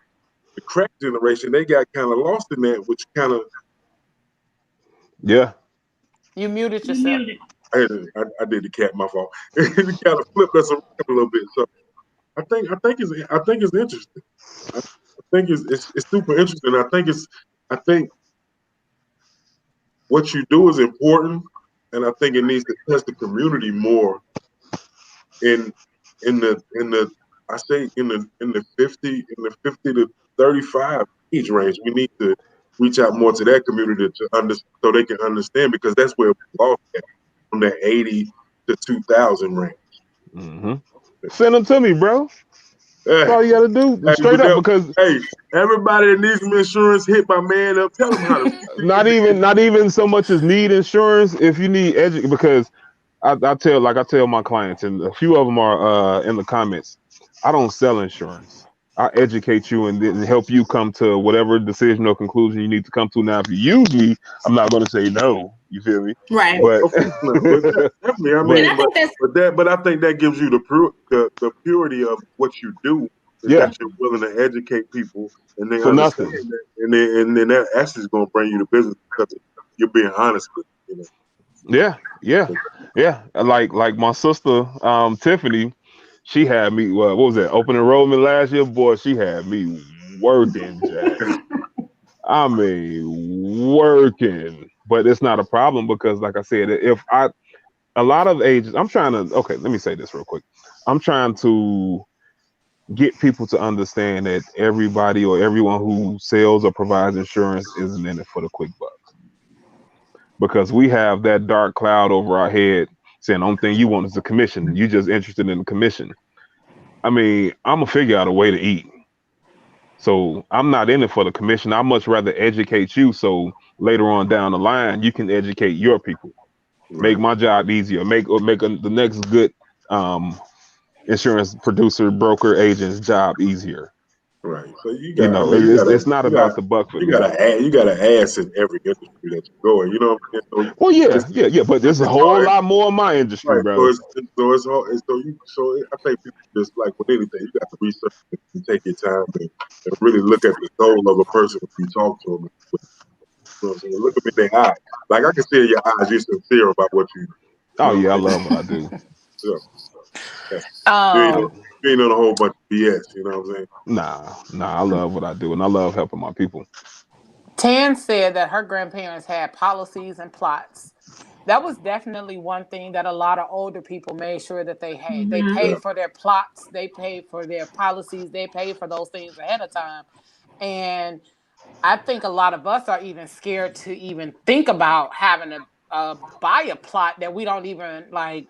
the crack generation, they got kind of lost in that, which kind of You muted yourself. I did the cat, my fault. It kind of flipped us around a little bit. So I think it's interesting. I think it's super interesting. I think what you do is important, and I think it needs to touch the community more. In the I say in the 50 to 35 age range, we need to reach out more to that community so they can understand, because that's where we lost at, from that 80 to 2,000 range. Send them to me, bro. That's all you gotta do. Straight up, because everybody that needs some insurance, hit my man up. Tell them how to. not even so much as need insurance. If you need because I tell my clients, and a few of them are in the comments, I don't sell insurance. I educate you and then help you come to whatever decision or conclusion you need to come to. Now, if you use me, I'm not going to say no. You feel me? Right. But definitely, I mean, but I think that gives you the purity of what you do. That you're willing to educate people, and they understand that, and then that actually is going to bring you to business because you're being honest with them. Yeah. Like my sister, Tiffany, she had me. What was that? Open enrollment last year, boy. She had me working, Jack. I mean, working. But it's not a problem because, like I said, a lot of agents, let me say this real quick. I'm trying to get people to understand that everybody or everyone who sells or provides insurance isn't in it for the quick bucks. Because we have that dark cloud over our head saying the only thing you want is the commission. You're just interested in the commission. I mean, I'm going to figure out a way to eat. So I'm not in it for the commission. I'd much rather educate you so later on down the line, you can educate your people. Right. Make my job easier. Make the next good insurance producer, broker, agent's job easier. Right. So it's not about the buck for you gotta ask in every industry that you go in. You know what I'm saying? Well, yeah. But there's a whole lot more in my industry, right, bro. So it's hard. So I think people just like with anything, you got to research and take your time and really look at the soul of a person when you talk to them. You know what I'm saying? Look at me in their eyes. Like I can see in your eyes you're sincere about what you do. Oh yeah, I love what I do. You ain't on a whole bunch of BS, you know what I'm saying? Nah, I love what I do, and I love helping my people. Tan said that her grandparents had policies and plots. That was definitely one thing that a lot of older people made sure that they had. They paid for their plots, they paid for their policies, they paid for those things ahead of time. And I think a lot of us are even scared to even think about having to buy a plot that we don't even like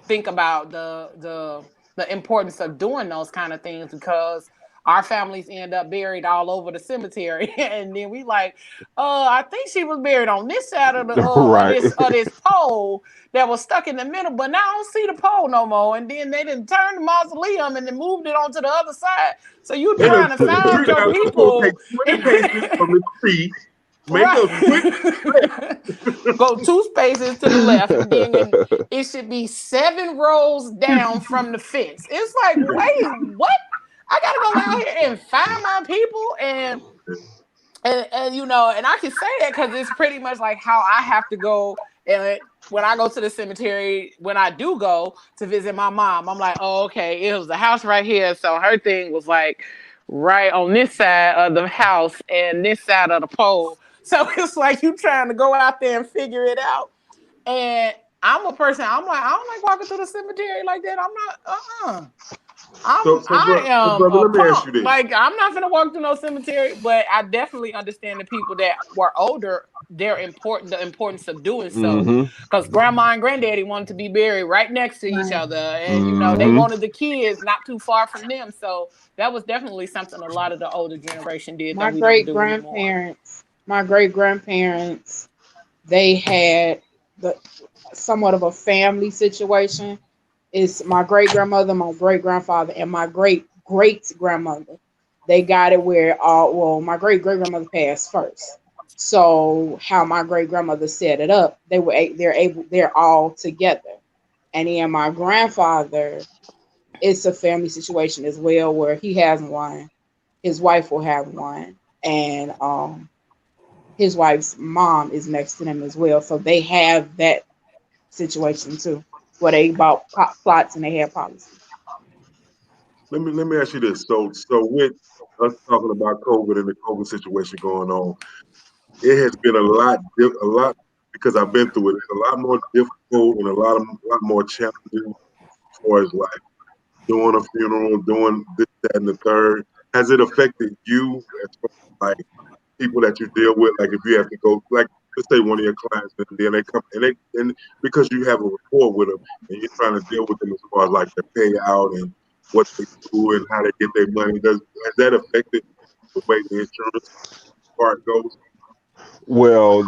think about the importance of doing those kind of things, because our families end up buried all over the cemetery. And then we like, I think she was buried on this side of the Right. of this pole that was stuck in the middle, but now I don't see the pole no more. And then they didn't turn the mausoleum and then moved it onto the other side. So you They trying done to took find your 3 people. take 20 paces from the tree, make a quick Right. Go 2 spaces to the left, and then it should be 7 rows down from the fence. It's like, wait, what? I gotta go out here and find my people, and you know, and I can say that because it's pretty much like how I have to go. And when I go to the cemetery, when I do go to visit my mom, I'm like, oh, okay, it was the house right here. So her thing was like right on this side of the house and this side of the pole. So it's like you trying to go out there and figure it out. And I'm a person, I'm like, I don't like walking through the cemetery like that. I'm not, I am brother, a let me ask you punk. this. Like, I'm not gonna walk through no cemetery, but I definitely understand the people that were older. The importance of doing so, because grandma and granddaddy wanted to be buried right next to each other, and you know they wanted the kids not too far from them. So that was definitely something a lot of the older generation did that My we don't great do anymore. grandparents, they had the somewhat of a family situation. It's my great grandmother, my great grandfather, and my great great grandmother. They got it where my great great grandmother passed first. So how my great grandmother set it up, they're all together. And then my grandfather, it's a family situation as well where he has one, his wife will have one, and his wife's mom is next to them as well. So they have that situation too, where they bought plots and they have policies. Let me ask you this. So with us talking about COVID and the COVID situation going on, it has been a lot because I've been through it. It's a lot more difficult and a lot more challenging as far as like doing a funeral, doing this, that, and the third. Has it affected you as far as like people that you deal with? Like if you have to go, like let's say one of your clients, and then they come and because you have a rapport with them and you're trying to deal with them as far as like their payout and what they do and how they get their money. Has that affected the way the insurance part goes? Well,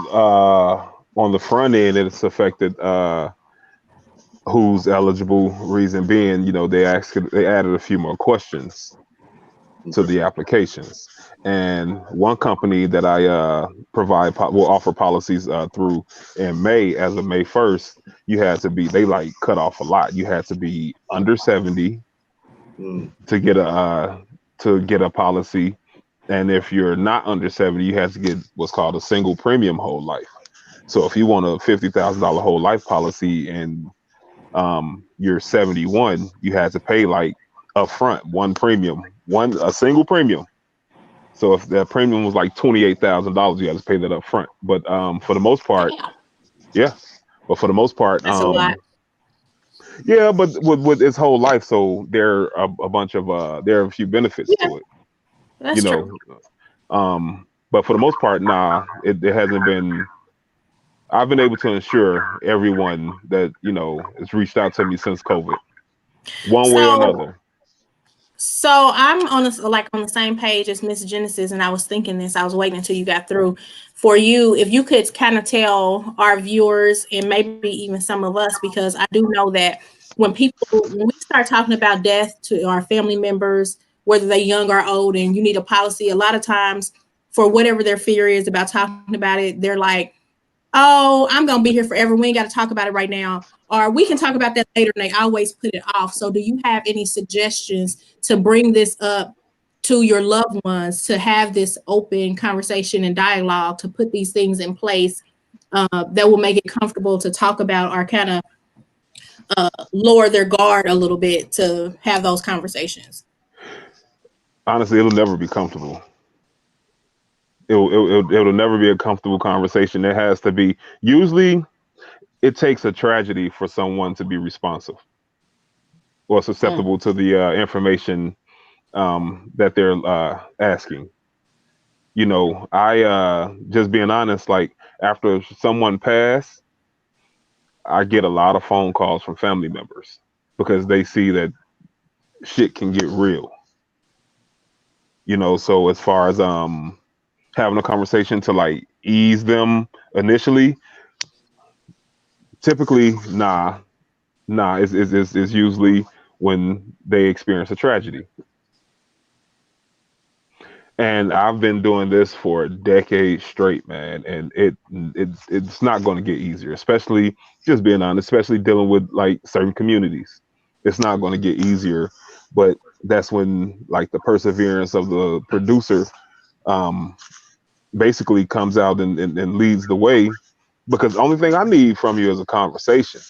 on the front end, it's affected who's eligible. Reason being, they added a few more questions to the applications. And one company that I will offer policies through in May, as of May 1st, they like cut off a lot. You had to be under 70 to get a policy. And if you're not under 70, you have to get what's called a single premium whole life. So if you want a $50,000 whole life policy and you're 71, you had to pay like upfront a single premium. So if that premium was like $28,000, you had to pay that up front. But for the most part, yeah. But for the most part, That's a lot. yeah. But with its whole life, so there are a bunch of there are a few benefits to it. That's true. But for the most part, nah, it hasn't been. I've been able to insure everyone that has reached out to me since COVID, one way or another. So I'm on the same page as Miss Genesis, and I was thinking this. I was waiting until you got through. For you, if you could kind of tell our viewers and maybe even some of us, because I do know that when we start talking about death to our family members, whether they're young or old, and you need a policy, a lot of times for whatever their fear is about talking about it, they're like, oh, I'm going to be here forever. We ain't got to talk about it right now. Or we can talk about that later, and they always put it off. So do you have any suggestions to bring this up to your loved ones, to have this open conversation and dialogue, to put these things in place that will make it comfortable to talk about, or kind of lower their guard a little bit to have those conversations? Honestly, it'll never be comfortable. It'll never be a comfortable conversation. It has to be. Usually, it takes a tragedy for someone to be responsive or susceptible to the information that they're asking. I just being honest, like after someone passed, I get a lot of phone calls from family members because they see that shit can get real. So as far as having a conversation to like ease them initially, typically it's usually when they experience a tragedy. And I've been doing this for a decade straight, man, and it's not going to get easier, especially just being honest, especially dealing with like certain communities. It's not going to get easier, but that's when like the perseverance of the producer um, basically comes out and leads the way, because the only thing I need from you is a conversation.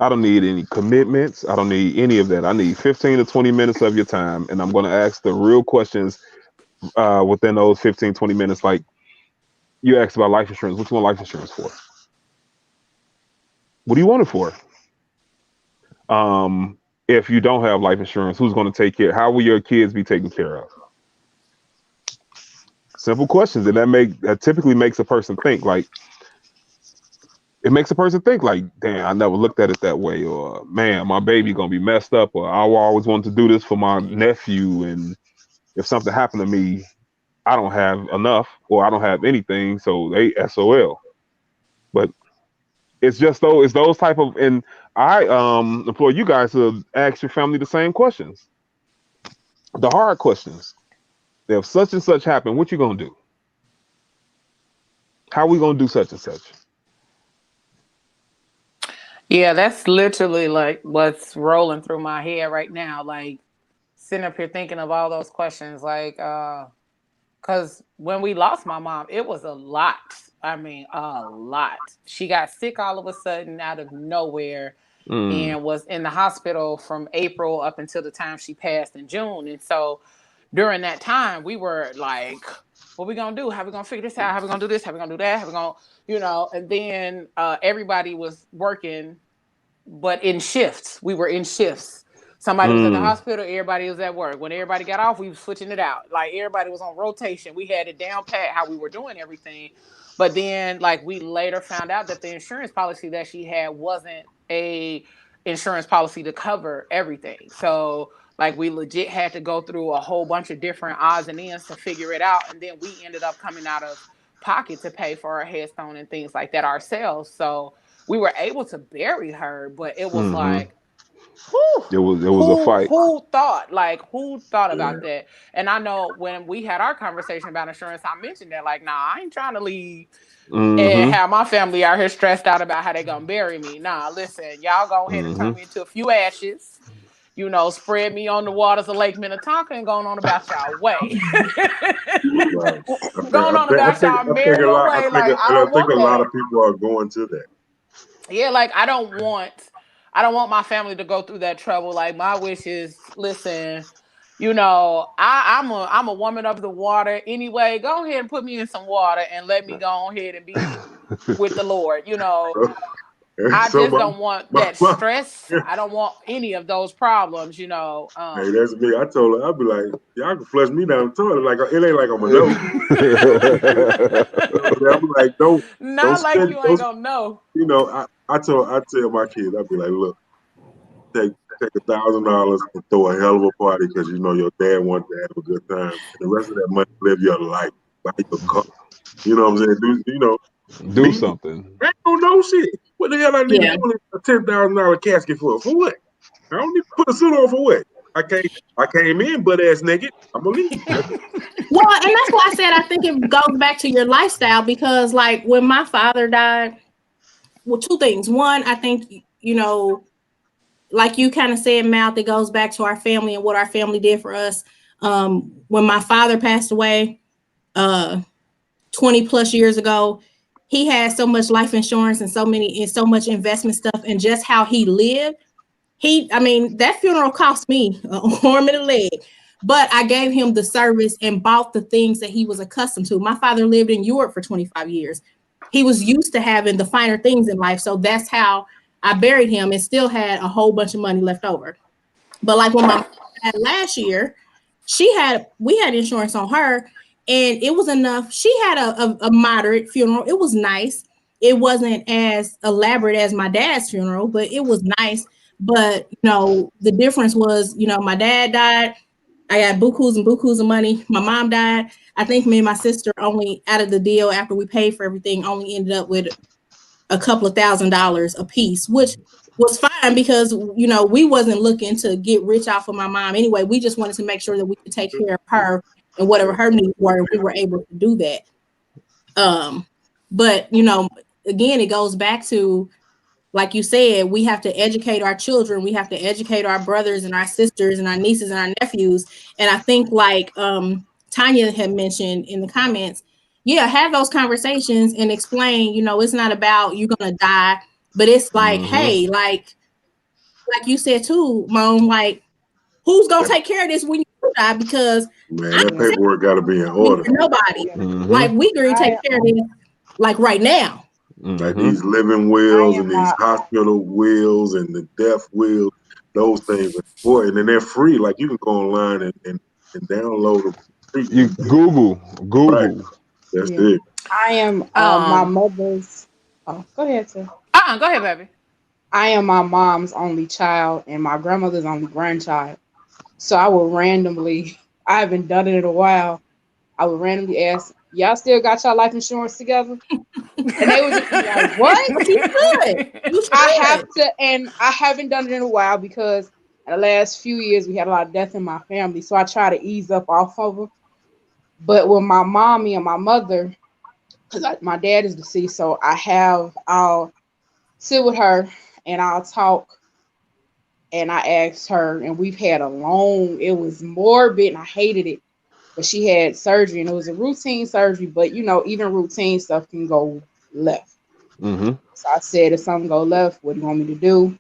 I don't need any commitments. I don't need any of that. I need 15 to 20 minutes of your time, and I'm going to ask the real questions within those 15, 20 minutes. Like you asked about life insurance. What you want life insurance for? What do you want it for? If you don't have life insurance, who's going to take care? How will your kids be taken care of? Simple questions, and that typically makes a person think. Like, it makes a person think like, damn, I never looked at it that way, or man, my baby gonna be messed up, or I always wanted to do this for my nephew, and if something happened to me, I don't have enough, or I don't have anything, so they SOL. But it's just it's those type of, and I implore you guys to ask your family the same questions, the hard questions. If such and such happened, what you gonna do? How we gonna do such and such? Yeah, that's literally like what's rolling through my head right now. Like sitting up here thinking of all those questions. Like, because when we lost my mom, it was a lot. I mean, a lot. She got sick all of a sudden out of nowhere and was in the hospital from April up until the time she passed in June. And so during that time, we were like, what we gonna do? How we gonna figure this out? How we gonna do this? How we gonna do that? How we gonna, and then everybody was working, but in shifts. We were in shifts. Somebody was at the hospital, everybody was at work. When everybody got off, we were switching it out. Like everybody was on rotation. We had it down pat how we were doing everything. But then like we later found out that the insurance policy that she had wasn't a insurance policy to cover everything. So like we legit had to go through a whole bunch of different odds and ends to figure it out. And then we ended up coming out of pocket to pay for our headstone and things like that ourselves. So we were able to bury her, but it was like, whew, it was a fight. Who thought about that? And I know when we had our conversation about insurance, I mentioned that like, nah, I ain't trying to leave and have my family out here stressed out about how they gonna bury me. Nah, listen, y'all go ahead and turn me into a few ashes. Spread me on the waters of Lake Minnetonka and going on about y'all way. Going on about y'all merry way. Like I think a lot of people are going to that. Yeah, like I don't want my family to go through that trouble. Like my wish is, listen, I'm a woman of the water anyway. Go ahead and put me in some water and let me go ahead and be with the Lord. I just don't want that stress. I don't want any of those problems, Hey, that's me. I told her, I'll be like, y'all can flush me down the toilet. Like it ain't like I'm a no. I'm like, don't like spend, you ain't gonna know. I tell my kids, I'll be like, look, take $1,000 and throw a hell of a party because your dad wants to have a good time. And the rest of that money, live your life, buy your car. You know what I'm saying? Do something. I don't know shit. What the hell I need a $10,000 casket for? For what? I don't need to put a suit on for what? I came in butt ass naked. I'm gonna leave. Well, and that's why I said I think it goes back to your lifestyle, because like when my father died, well, two things. One, I think, like you kind of said, Mouth, it goes back to our family and what our family did for us. When my father passed away 20 plus years ago, he had so much life insurance and so much investment stuff, and just how he lived. That funeral cost me an arm and a leg, but I gave him the service and bought the things that he was accustomed to. My father lived in Europe for 25 years. He was used to having the finer things in life. So that's how I buried him and still had a whole bunch of money left over. But like when my mom had last year, we had insurance on her. And it was enough. She had a moderate funeral. It was nice. It wasn't as elaborate as my dad's funeral, but it was nice. But, the difference was, my dad died. I got bukus and bukus of money. My mom died. I think me and my sister only out of the deal after we paid for everything only ended up with a couple of $1,000s a piece, which was fine because we wasn't looking to get rich off of my mom anyway. We just wanted to make sure that we could take care of her and whatever her needs were, and we were able to do that. But again, it goes back to, like you said, we have to educate our children. We have to educate our brothers and our sisters and our nieces and our nephews. And I think like Tanya had mentioned in the comments, have those conversations and explain, it's not about you're going to die, but it's like, hey, like you said too, Mom, like who's going to take care of this when you die? Because that paperwork got to be in order. Nobody. Like we going to take care of this like right now. Like these living wills and these hospital wills and the death wills, those things are important, and they're free. Like you can go online and download them. You Google. Right. That's it. I am my mother's. Oh, go ahead, sir. Go ahead, baby. I am my mom's only child and my grandmother's only grandchild. So I would randomly, I haven't done it in a while. I would randomly ask, y'all still got y'all life insurance together? And they would just be like, what? You should. I have to, and I haven't done it in a while because in the last few years we had a lot of death in my family. So I try to ease up off of them. But with my mommy and my mother, because my dad is deceased, so I'll sit with her and I'll talk. And I asked her, and we've had it was morbid and I hated it. But she had surgery and it was a routine surgery, but even routine stuff can go left. So I said, if something go left, what do you want me to do?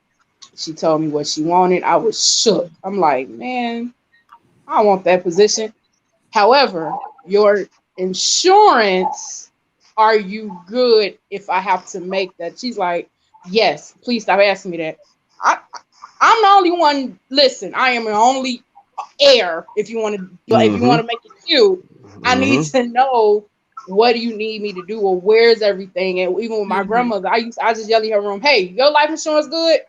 She told me what she wanted. I was shook. I'm like, man, I don't want that position. However, your insurance, are you good if I have to make that? She's like, yes, please stop asking me that. I'm the only one. Listen, I am the only heir. If you want to, if you want to make it cute, I need to know what do you need me to do or where's everything. And even with my grandmother, I just yell in her room, "Hey, your life insurance good?"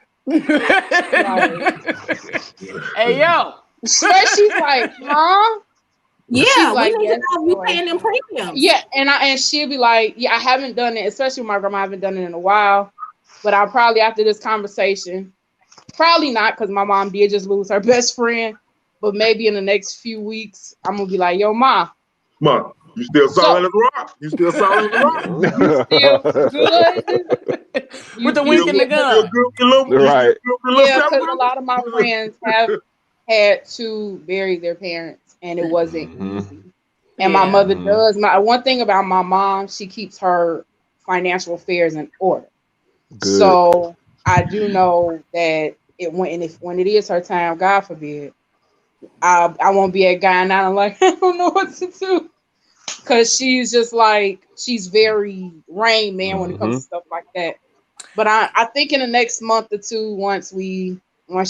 Hey yo, she's like, "Huh?" Yeah, she's like, yes, you paying them premiums. Yeah, and she'll be like, "Yeah, I haven't done it, especially with my grandma. I haven't done it in a while, but I'll probably after this conversation." Probably not, because my mom did just lose her best friend. But maybe in the next few weeks, I'm gonna be like, "Yo, Ma, you still solid as a rock? You still solid as a rock? You still good?" With the wink and the gun. Right. Yeah, because a lot of my friends have had to bury their parents, and it wasn't easy. And my mother does. One thing about my mom, she keeps her financial affairs in order. Good. So I do know that when it is her time, God forbid, I won't be a guy and I'm like, I don't know what to do. Because she's just like, she's very Rain Man when it comes to stuff like that. But I think in the next month or two, once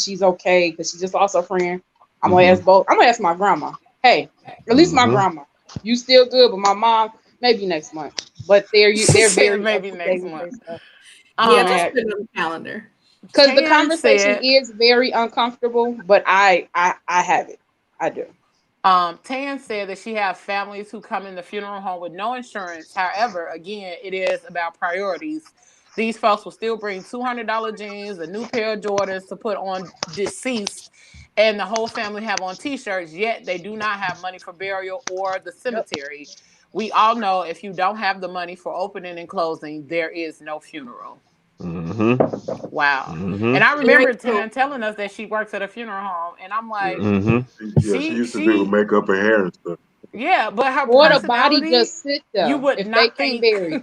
she's okay, because she just lost her friend, I'm gonna ask both. I'm gonna ask my grandma. Hey, at least my grandma, you still good? But my mom, maybe next month. But they're very maybe next month. Yeah, just put it on the calendar. Because the conversation is very uncomfortable, but I have it. I do. Tan said that she has families who come in the funeral home with no insurance. However, again, it is about priorities. These folks will still bring $200 jeans, a new pair of Jordans to put on deceased, and the whole family have on t-shirts, yet they do not have money for burial or the cemetery. Yep. We all know if you don't have the money for opening and closing, there is no funeral. Wow. And I remember Tan telling us that she works at a funeral home, and I'm like, she used to do makeup and hair and stuff. Yeah, but her what a body just sit there. You would if not they think. Bury.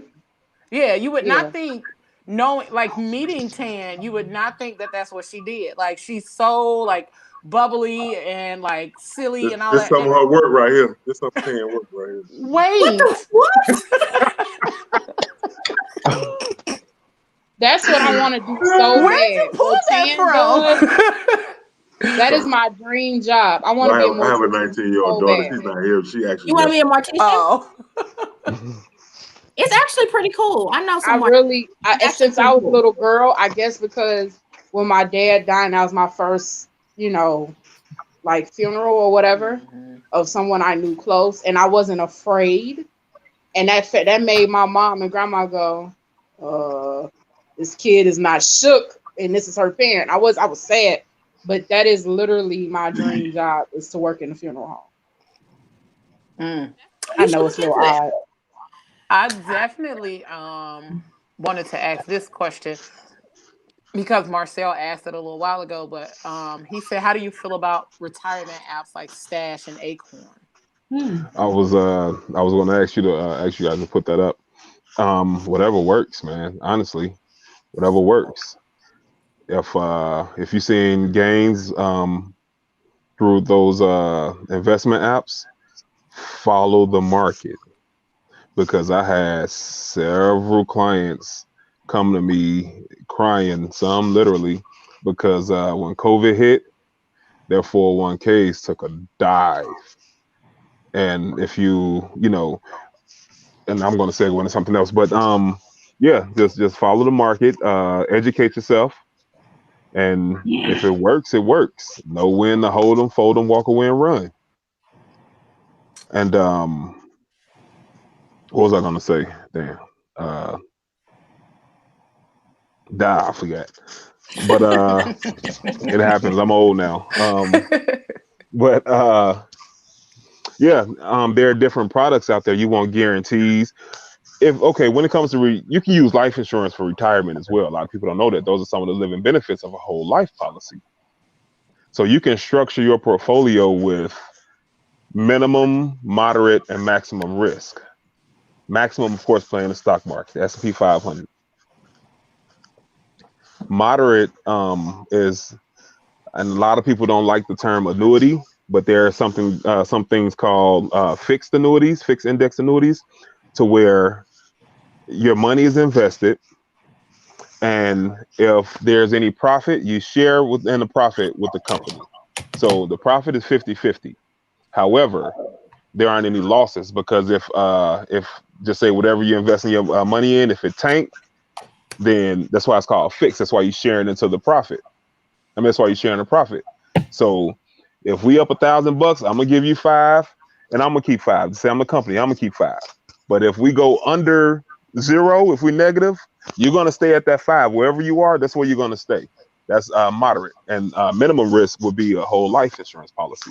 Yeah, you would not think. Knowing, like meeting Tan, you would not think that that's what she did. Like she's so like bubbly and like silly and all that. This some of her work right here. This some Tan work right here. Wait, what? That's what I want to do so Where did you pull that from? That is my dream job. I want to be a mortician. I have a 19-year-old daughter. She's not here. She actually. You want to be a mortician? Oh. It's actually pretty cool. I know someone. Since I was a little girl, I guess because when my dad died, that was my first, like funeral or whatever of someone I knew close, and I wasn't afraid. And that made my mom and grandma go, this kid is not shook, and this is her parent. I was sad, but that is literally my dream job, is to work in a funeral home. I know it's a little odd. I definitely wanted to ask this question because Marcel asked it a little while ago, but he said, how do you feel about retirement apps like Stash and Acorn? I was going to ask you guys to put that up. Whatever works, man. Honestly, whatever works. If you're seeing gains through those investment apps, follow the market, because I had several clients come to me crying, some literally, because when COVID hit, their 401ks took a dive. And if you know, and I'm going to segue into something else, but yeah, just follow the market, educate yourself, and if it works, it works. Know when to hold them, fold them, walk away, and run. And what was I going to say? Damn, I forgot. But it happens. I'm old now. But yeah, there are different products out there. You want guarantees. When it comes to you can use life insurance for retirement as well. A lot of people don't know that. Those are some of the living benefits of a whole life policy. So you can structure your portfolio with minimum, moderate, and maximum risk. Maximum, of course, playing the stock market, the S&P 500. Moderate is, and a lot of people don't like the term annuity, but there are some things called fixed annuities, fixed index annuities, to where your money is invested, and if there's any profit, you share within the profit with the company. So the profit is 50-50. However, there aren't any losses, because if just say whatever you invest in your money in, if it tanked, then that's why it's called fixed. That's why you're sharing into the profit. I mean, that's why you're sharing the profit. So if we up $1,000, I'm gonna give you 5, and I'm gonna keep 5. Say I'm the company, I'm gonna keep 5. But if we go under 0, if we negative, you're gonna stay at that 5. Wherever you are, that's where you're gonna stay. That's moderate. And minimum risk would be a whole life insurance policy,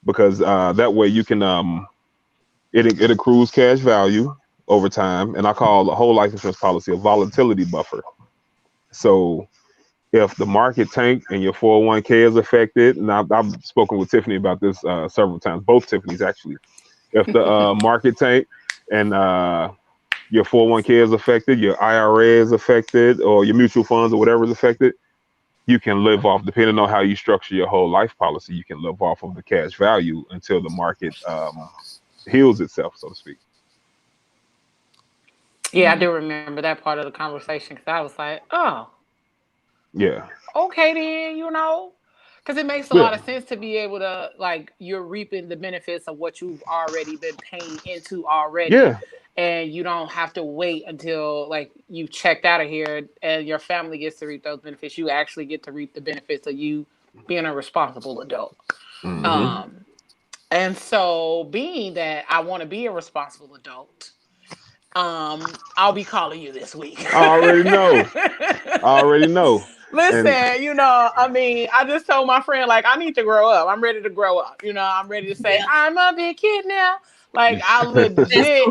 because that way you can it accrues cash value over time, and I call the whole life insurance policy a volatility buffer. So if the market tanked and your 401k is affected, and I've spoken with Tiffany about this several times, both Tiffany's actually. If the market tanked and your 401k is affected, your IRA is affected, or your mutual funds or whatever is affected, you can live off, depending on how you structure your whole life policy, you can live off of the cash value until the market heals itself, so to speak. Yeah, I do remember that part of the conversation, because I was like, oh. Yeah. Okay, then, because it makes a lot of sense to be able to, like, you're reaping the benefits of what you've already been paying into already. Yeah. And you don't have to wait until, like, you've checked out of here and your family gets to reap those benefits. You actually get to reap the benefits of you being a responsible adult. Mm-hmm. And so, being that I want to be a responsible adult, I'll be calling you this week. I already know. Listen, I just told my friend, like, I need to grow up. I'm ready to grow up. I'm ready to say, I'm a big kid now. Like, I legit,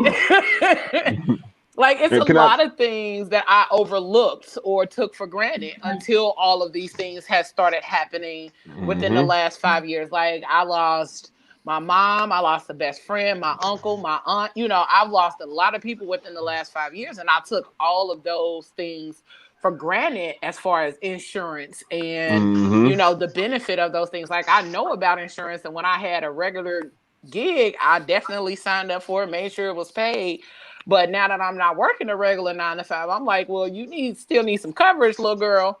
like, it's a lot of things that I overlooked or took for granted until all of these things have started happening within the last 5 years. Like, I lost my mom, I lost a best friend, my uncle, my aunt. I've lost a lot of people within the last 5 years, and I took all of those things for granted as far as insurance and, the benefit of those things. Like, I know about insurance, and when I had a regular gig, I definitely signed up for it, made sure it was paid. But now that I'm not working a regular 9 to 5, I'm like, well, you still need some coverage, little girl.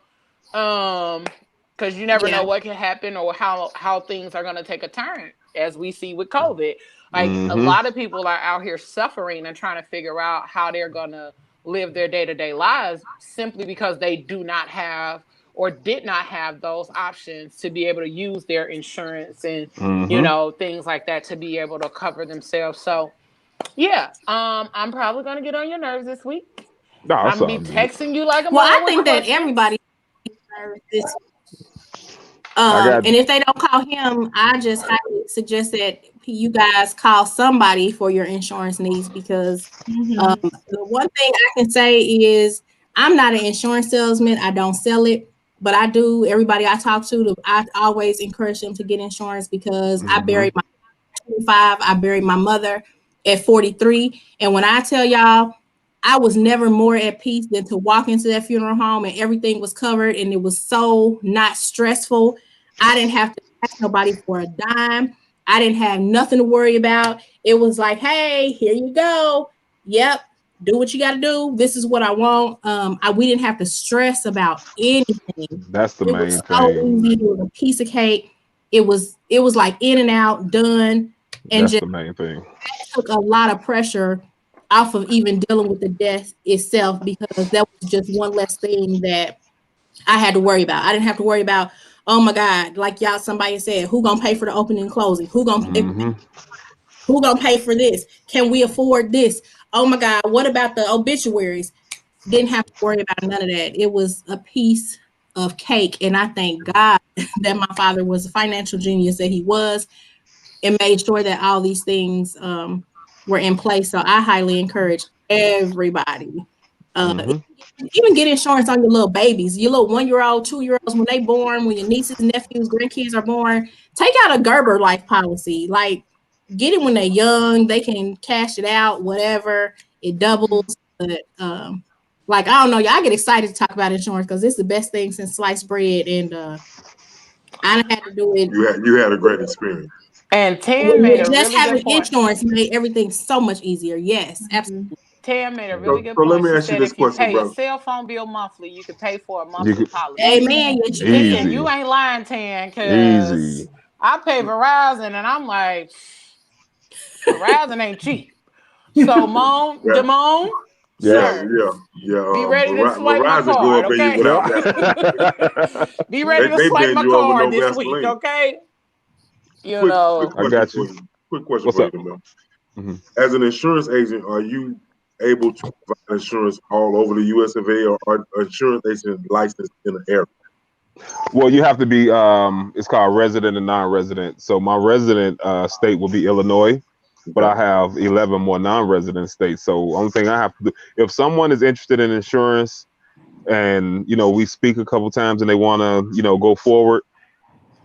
Because you never know what can happen or how things are going to take a turn, as we see with COVID. Like, a lot of people are out here suffering and trying to figure out how they're going to live their day-to-day lives simply because they do not have or did not have those options to be able to use their insurance and you know, things like that to be able to cover themselves. So yeah, I'm probably gonna get on your nerves this week. No, I'm gonna be texting you like a mom. I think that everybody this. And if they don't call him, I just highly suggest that you guys call somebody for your insurance needs, because the one thing I can say is I'm not an insurance salesman. I don't sell it, but I do. Everybody I talk to, I always encourage them to get insurance, because I buried my 25. I buried my mother at 43. And when I tell y'all, I was never more at peace than to walk into that funeral home and everything was covered and it was so not stressful. I didn't have to ask nobody for a dime. I didn't have nothing to worry about. It was like, hey, here you go. Yep, do what you got to do. This is what I want. We didn't have to stress about anything. That's the main so thing. easy. It was a piece of cake. It was like in and out, done. And that's just, the main thing. that took a lot of pressure off of even dealing with the death itself, because that was just one less thing that I had to worry about. I didn't have to worry about, oh my God, like y'all, somebody said, who gonna pay for the opening and closing? Who gonna pay for this? Can we afford this? Oh my God, what about the obituaries? Didn't have to worry about none of that. It was a piece of cake. And I thank God that my father was a financial genius that he was, and made sure that all these things were in place. So I highly encourage everybody, even get insurance on your little babies, your little 1-year-old, 2-year-olds, when they born, when your nieces, nephews, grandkids are born. Take out a Gerber life policy. Like, get it when they're young. They can cash it out, whatever. It doubles. But like, I don't know, y'all get excited to talk about insurance because it's the best thing since sliced bread. And I done had to do it. You had a great experience. And Tam made a just really having good point. Insurance made everything so much easier. Yes, absolutely. Tam made a really good So let point. me She ask you said this if you question, pay brother. a cell phone bill monthly, you could pay for a monthly policy. Amen. Yes, you Easy. can. You ain't lying, Tam, because Easy. I pay Verizon and I'm like, Verizon ain't cheap. So Damone, sir, be ready to swipe my Verizon go card, up in you okay? without that. Be ready to They swipe bend my you over card no this Vaseline. week, okay? You Quick know. I got you. Quick question What's for up? you, Damone. As an insurance agent, are you able to provide insurance all over the US of A, or are insurance agents licensed in an area? Well, you have to be, it's called resident and non-resident. So my resident state will be Illinois, but I have 11 more non-resident states. So only thing I have to do, if someone is interested in insurance and, you know, we speak a couple times and they want to, you know, go forward,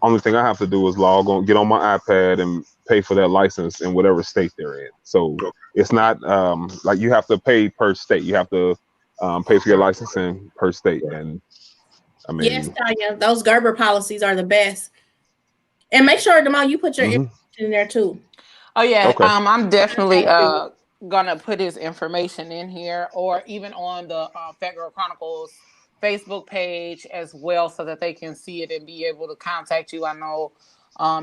only thing I have to do is log on, get on my iPad and pay for that license in whatever state they're in. So it's not like you have to pay per state. You have to pay for your licensing per state. And I mean, yes, Tanya, those Gerber policies are the best. And make sure, Damone, you put your information in there too. Oh yeah, okay. I'm definitely gonna put his information in here, or even on the Phat Girl Chronicles Facebook page as well, so that they can see it and be able to contact you. I know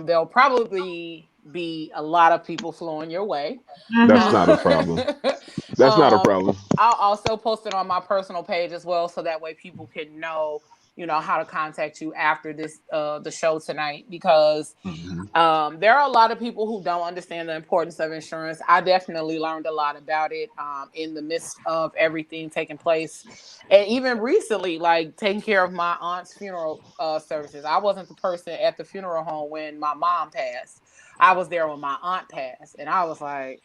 there'll probably be a lot of people flowing your way. That's not a problem. That's not a problem. I'll also post it on my personal page as well, so that way people can know, you know, how to contact you after this the show tonight, because there are a lot of people who don't understand the importance of insurance. I definitely learned a lot about it in the midst of everything taking place, and even recently, like taking care of my aunt's funeral services. I wasn't the person at the funeral home when my mom passed. I was there when my aunt passed, and I was like,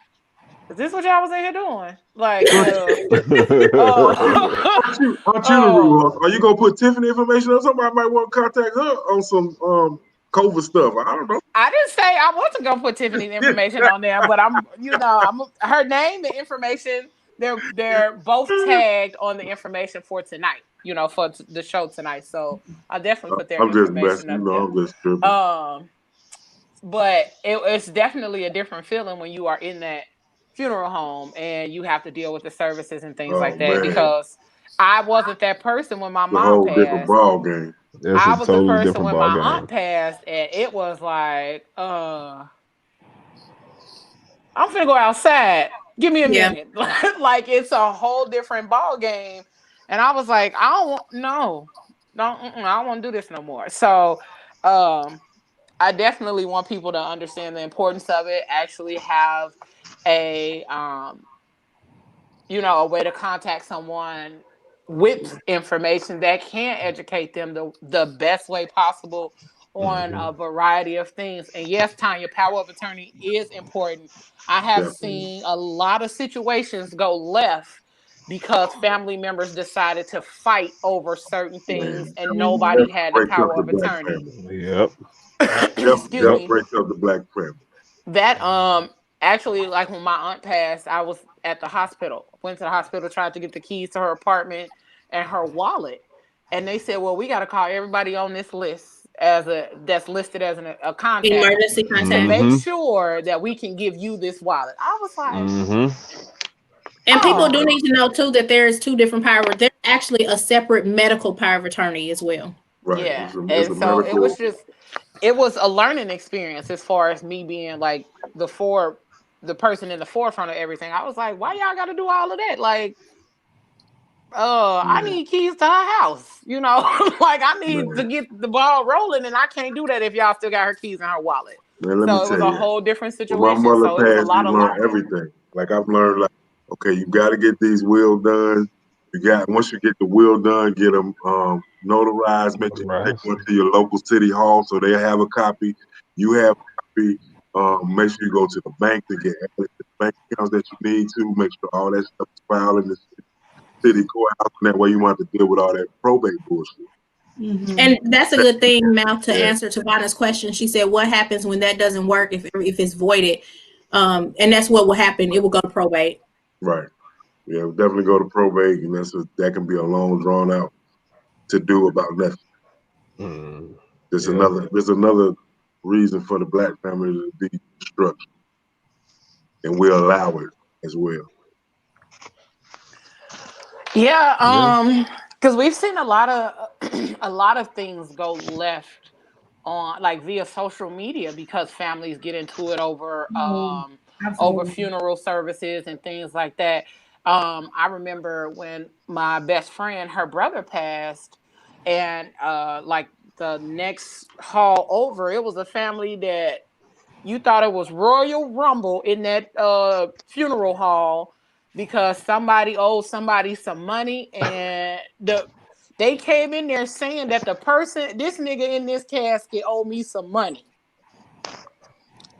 is this what y'all was in here doing? Like, are you gonna put Tiffany information on? Somebody might want to contact her on some COVID stuff. I don't know. I didn't say I wasn't gonna put Tiffany's information on there, but I'm her name and information. They're both tagged on the information for tonight. You know, for the show tonight. So I definitely put their information up there. I'm just tripping. But it's definitely a different feeling when you are in that funeral home and you have to deal with the services and things like that. Man. Because I wasn't that person when my mom passed. Different ball game. I was the person when my aunt passed, and it was like, I'm finna go outside. Give me a minute. Like, it's a whole different ball game. And I was like, I don't know. I don't want to do this no more. So, I definitely want people to understand the importance of it. Actually, have a a way to contact someone with information that can educate them the best way possible on a variety of things. And yes, Tanya, power of attorney is important. I have Definitely. seen a lot of situations go left because family members decided to fight over certain things Man, and that nobody had the breaks up power the of black attorney. family. Yep. Excuse That me. breaks up the black family. That actually, like when my aunt passed, I was at the hospital. Went to the hospital, tried to get the keys to her apartment and her wallet, and they said, "Well, we got to call everybody on this list that's listed as a contact Emergency to contact. make Mm-hmm. sure that we can give you this wallet." I was like, Mm-hmm. And people do "Oh, need to know too that there's two different power. There's actually a separate medical power of attorney as well. Right. yeah." It's And a so medical. it was a learning experience as far as me being like the person in the forefront of everything. I was like, "Why y'all got to do all of that?" Like, I Man, need keys to her house, like I need to man, get the ball rolling, and I can't do that if y'all still got her keys in her wallet. man, let me So it was tell a you. whole different When my situation. mother So it was a passed, we lot of learned learning. everything. Like I've learned, like, okay, you got to get these will done. Once you get the will done, get them notarized. Make sure you take Right. one to your local city hall so they have a copy. You have a copy. Make sure you go to the bank to get the bank accounts that you need to. Make sure all that stuff is filed in the city courthouse. And that way you won't have to deal with all that probate bullshit. And that's a good thing, Mal, to Yeah, answer Tavana's question. She said, "What happens when that doesn't work if it's voided?" And that's what will happen. It will go to probate. right. Yeah, definitely go to probate, and that can be a long, drawn out to do about nothing. Mm. There's Yeah. another reason for the black family to be destruction, and we allow it as well. Yeah. Yeah, because we've seen a lot of a lot of things go left on like via social media because families get into it over Absolutely. funeral services and things like that. I remember when my best friend, her brother passed, and like the next hall over, it was a family that you thought it was Royal Rumble in that funeral hall because somebody owed somebody some money, and they came in there saying that this nigga in this casket owed me some money.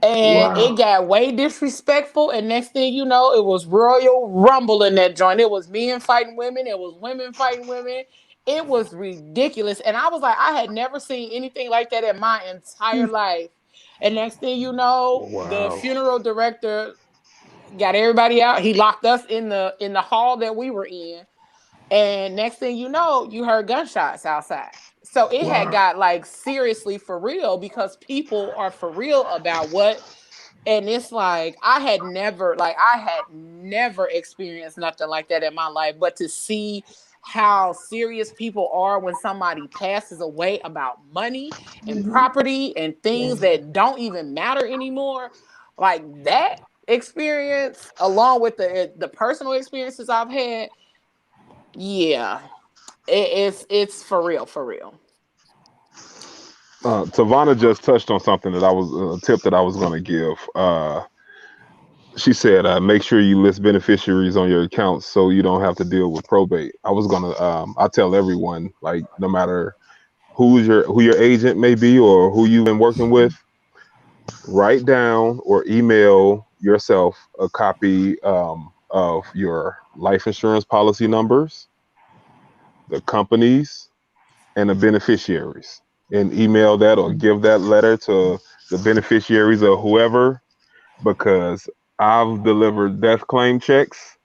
And it Wow. got way disrespectful. And next thing you know, it was Royal Rumble in that joint. It was men fighting women. It was women fighting women. It was ridiculous. And I was like, I had never seen anything like that in my entire life. And next thing you know, the Wow. funeral director got everybody out. He locked us in the hall that we were in. And next thing you know, you heard gunshots outside. So it had Wow. got like seriously for real because people are for real about what. And it's like I had never experienced nothing like that in my life, but to see how serious people are when somebody passes away about money and property and things that don't even matter anymore, like that experience along with the personal experiences I've had, yeah, it's for real, for real. Tavana just touched on something that I was a tip that I was going to give. She said, make sure you list beneficiaries on your accounts so you don't have to deal with probate. I was gonna, I tell everyone, like, no matter who your agent may be or who you've been working with, write down or email yourself a copy of your life insurance policy numbers, the companies, and the beneficiaries, and email that or give that letter to the beneficiaries or whoever, because I've delivered death claim checks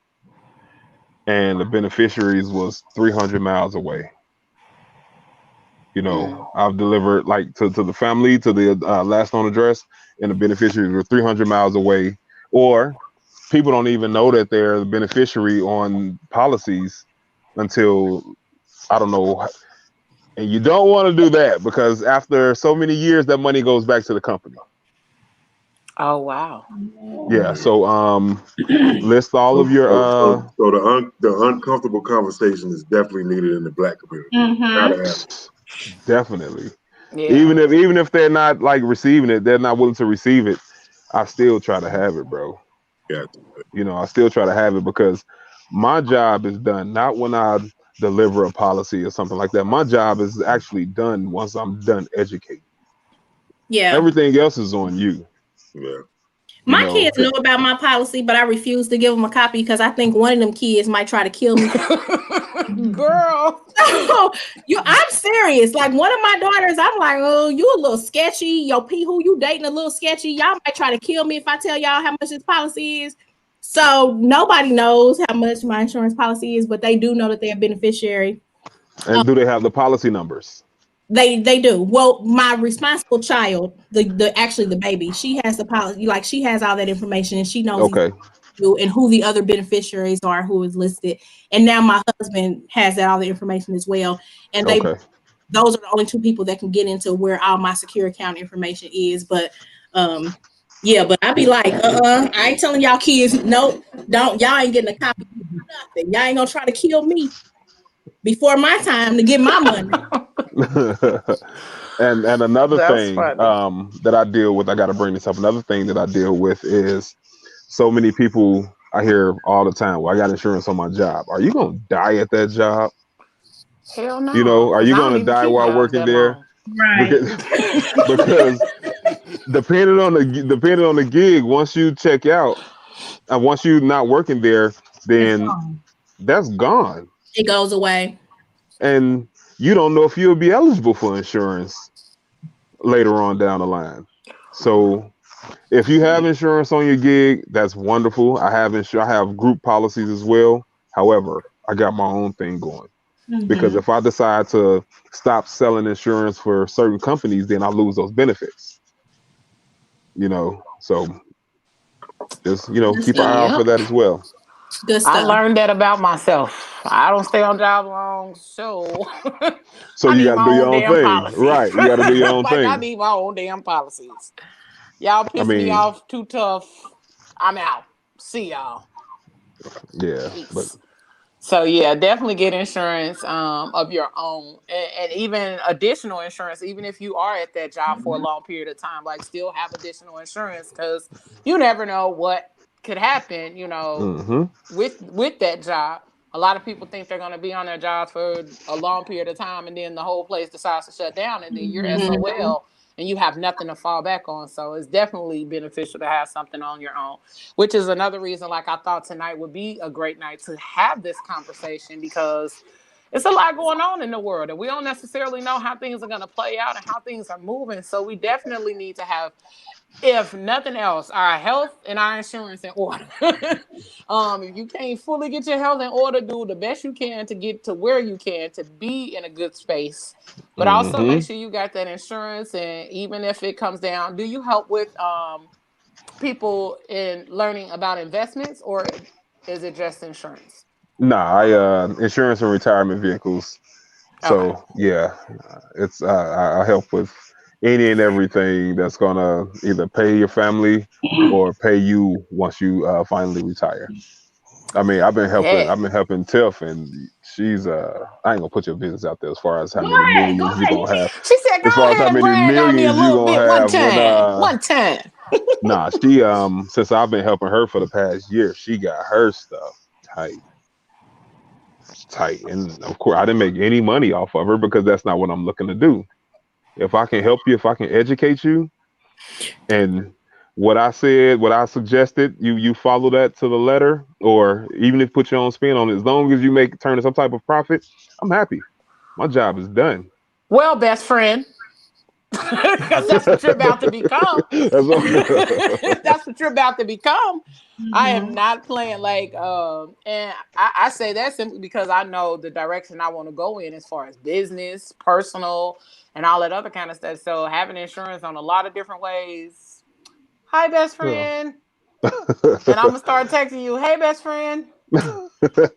and the beneficiaries was 300 miles away. Mm. I've delivered like to the family, to the last known address, and the beneficiaries were 300 miles away. Or people don't even know that they're the beneficiary on policies until, I don't know. And you don't want to do that because after so many years, that money goes back to the company. Oh wow. Yeah. So list all of your So the uncomfortable conversation is definitely needed in the Black community. Gotta have it. Definitely. Yeah. Even if they're not like receiving it, they're not willing to receive it. I still try to have it, bro. Yeah. You know, I still try to have it because my job is done not when I deliver a policy or something like that. My job is actually done once I'm done educating. Yeah. Everything else is on you. Yeah. My kids know about my policy, but I refuse to give them a copy because I think one of them kids might try to kill me. Girl. I'm serious. Like one of my daughters, I'm like, oh, you a little sketchy. Yo, P, who you dating a little sketchy. Y'all might try to kill me if I tell y'all how much this policy is. So nobody knows how much my insurance policy is, but they do know that they're a beneficiary. And do they have the policy numbers? They do. Well, my responsible child, the baby, she has the policy. Like she has all that information, and she knows and who the other beneficiaries are, who is listed. And now my husband has all the information as well. And those are the only two people that can get into where all my secure account information is. But yeah, but I'd be like, I ain't telling y'all kids, no, don't, y'all ain't getting a copy of nothing. Y'all ain't gonna try to kill me before my time to get my money. and another thing that I deal with, I got to bring this up. Another thing that I deal with is so many people I hear all the time, well, I got insurance on my job. Are you going to die at that job? Hell no. You know, are you going to die while working there? Right. Because depending on the gig, once you check out, once you're not working there, then that's gone. It goes away. And you don't know if you'll be eligible for insurance later on down the line. So if you have insurance on your gig, that's wonderful. I have group policies as well. However, I got my own thing going. Because if I decide to stop selling insurance for certain companies, then I lose those benefits. You know, so just, keep an eye out for that as well. Good stuff. I learned that about myself. I don't stay on job long, so you got to do your own thing, right? You got to do your own thing. I need my own damn policies. Y'all piss me off too tough. I'm out. See y'all. Yeah, so yeah, definitely get insurance of your own, and even additional insurance. Even if you are at that job for a long period of time, like still have additional insurance because you never know what could happen. With that job. A lot of people think they're going to be on their jobs for a long period of time, and then the whole place decides to shut down, and then you're SOL. And you have nothing to fall back on. So it's definitely beneficial to have something on your own, which is another reason, like I thought tonight would be a great night to have this conversation because it's a lot going on in the world and we don't necessarily know how things are going to play out and how things are moving. So we definitely need to have, if nothing else, our health and our insurance in order. If you can't fully get your health in order, do the best you can to get to where you can to be in a good space. But also make sure you got that insurance. And even if it comes down, do you help with people in learning about investments or is it just insurance? Nah, insurance and retirement vehicles. So yeah, it's I help with any and everything that's gonna either pay your family or pay you once you finally retire. I mean, I've been helping Tiff, and she's I ain't gonna put your business out there as far as how many millions you're gonna have. She said, as far as how many millions you're gonna have one time. Nah, she since I've been helping her for the past year, she got her stuff tight, and of course I didn't make any money off of her because that's not what I'm looking to do. If I can help you, if I can educate you, and what I said, what I suggested, you follow that to the letter, or even if you put your own spin on it, as long as you turn some type of profit, I'm happy. My job is done. Well, best friend, because that's what you're about to become. That's what you're about to become. I am not playing and I say that simply because I know the direction I want to go in as far as business, personal, and all that other kind of stuff. So having insurance on a lot of different ways. Hi, best friend. And I'm gonna start texting you. Hey, best friend.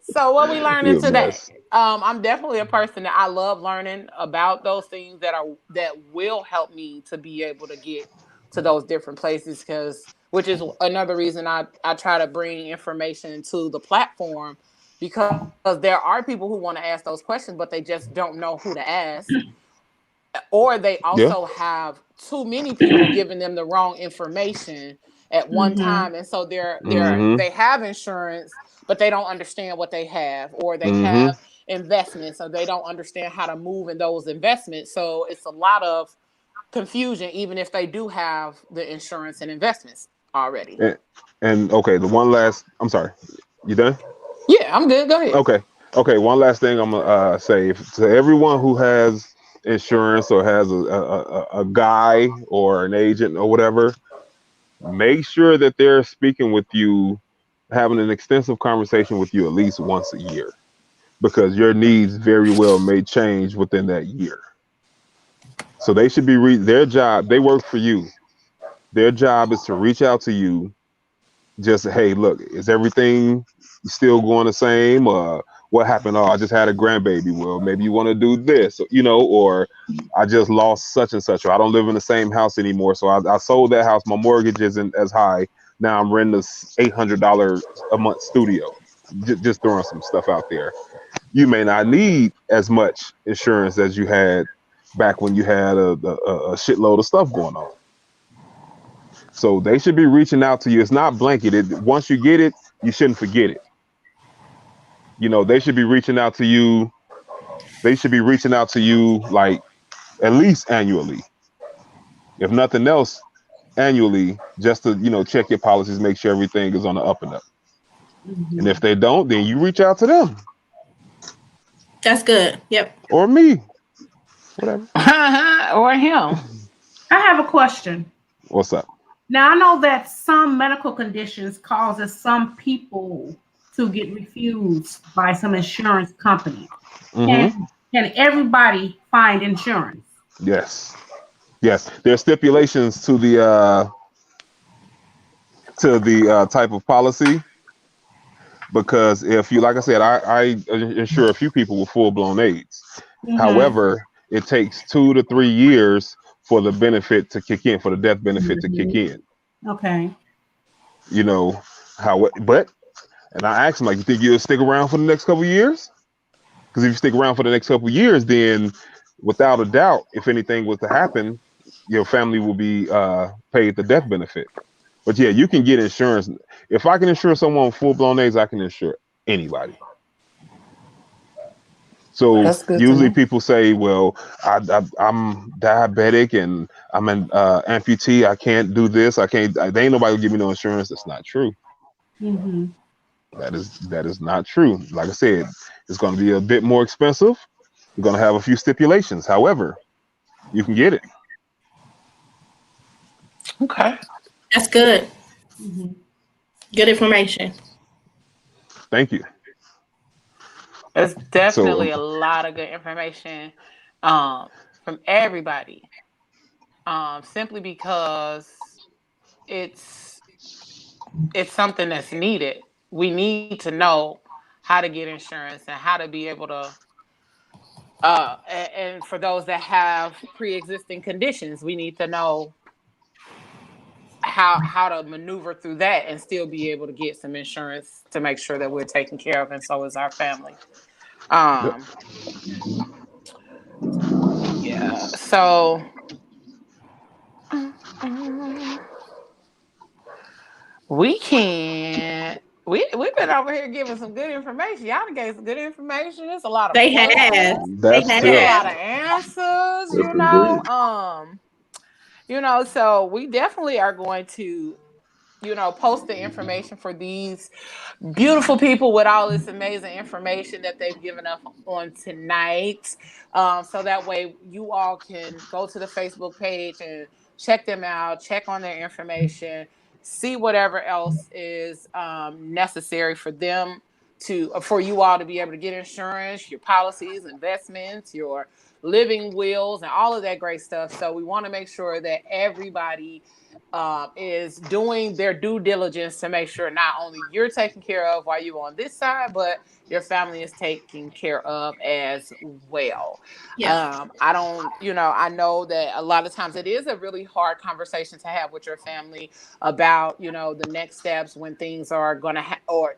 So what we learning today? I'm definitely a person that I love learning about those things that will help me to be able to get to those different places, which is another reason I try to bring information to the platform, because there are people who want to ask those questions, but they just don't know who to ask. Or they also have too many people giving them the wrong information at one time. And so they have insurance, but they don't understand what they have, or they have investments, so they don't understand how to move in those investments. So it's a lot of confusion, even if they do have the insurance and investments already. And okay, I'm sorry, you done? Yeah, I'm good. Go ahead. Okay. One last thing I'm gonna say to everyone who has insurance or has a guy or an agent or whatever, make sure that they're speaking with you, having an extensive conversation with you at least once a year, because your needs very well may change within that year. So they should be their job. They work for you. Their job is to reach out to you. Just, hey, look, is everything still going the same? What happened? Oh, I just had a grandbaby. Well, maybe you want to do this, or I just lost such and such, or I don't live in the same house anymore. So I sold that house. My mortgage isn't as high. Now I'm renting this $800 a month studio. Just throwing some stuff out there. You may not need as much insurance as you had back when you had a shitload of stuff going on. So they should be reaching out to you. It's not blanketed. Once you get it, you shouldn't forget it. They should be reaching out to you. They should be reaching out to you like at least annually. If nothing else, annually, just to, check your policies, make sure everything is on the up and up. And if they don't, then you reach out to them. That's good. Yep. Or me. Whatever. Or him. I have a question. What's up? Now, I know that some medical conditions causes some people to get refused by some insurance company. Can everybody find insurance? Yes. There are stipulations to the type of policy, because if you, like I said, I insure a few people with full-blown AIDS. However, it takes 2 to 3 years for the benefit to kick in, for the death benefit to kick in. Okay. And I asked him, like, you think you'll stick around for the next couple of years? Because if you stick around for the next couple of years, then without a doubt, if anything was to happen, your family will be paid the death benefit. But yeah, you can get insurance. If I can insure someone with full-blown AIDS, I can insure anybody. So usually people say, well, I'm diabetic and I'm an amputee. I can't do this. I can't. There ain't nobody will give me no insurance. That's not true. That is not true. Like I said, it's going to be a bit more expensive. You're going to have a few stipulations. However, you can get it. Okay. That's good. Good information. Thank you. There's definitely a lot of good information from everybody. Simply because it's something that's needed. We need to know how to get insurance and how to be able to and for those that have pre-existing conditions, we need to know how to maneuver through that and still be able to get some insurance to make sure that we're taken care of, and so is our family. Yeah. So we've been over here giving some good information. Y'all done gave some good information. There's a lot of They have. a lot of answers, so we definitely are going to, post the information for these beautiful people with all this amazing information that they've given us on tonight. So that way you all can go to the Facebook page and check them out, check on their information, see whatever else is necessary for them for you all to be able to get insurance, your policies, investments, your living wills, and all of that great stuff. So we want to make sure that everybody is doing their due diligence to make sure not only you're taken care of while you're on this side, but your family is taken care of as well. Yeah. I don't, I know that a lot of times it is a really hard conversation to have with your family about, the next steps when things are going to or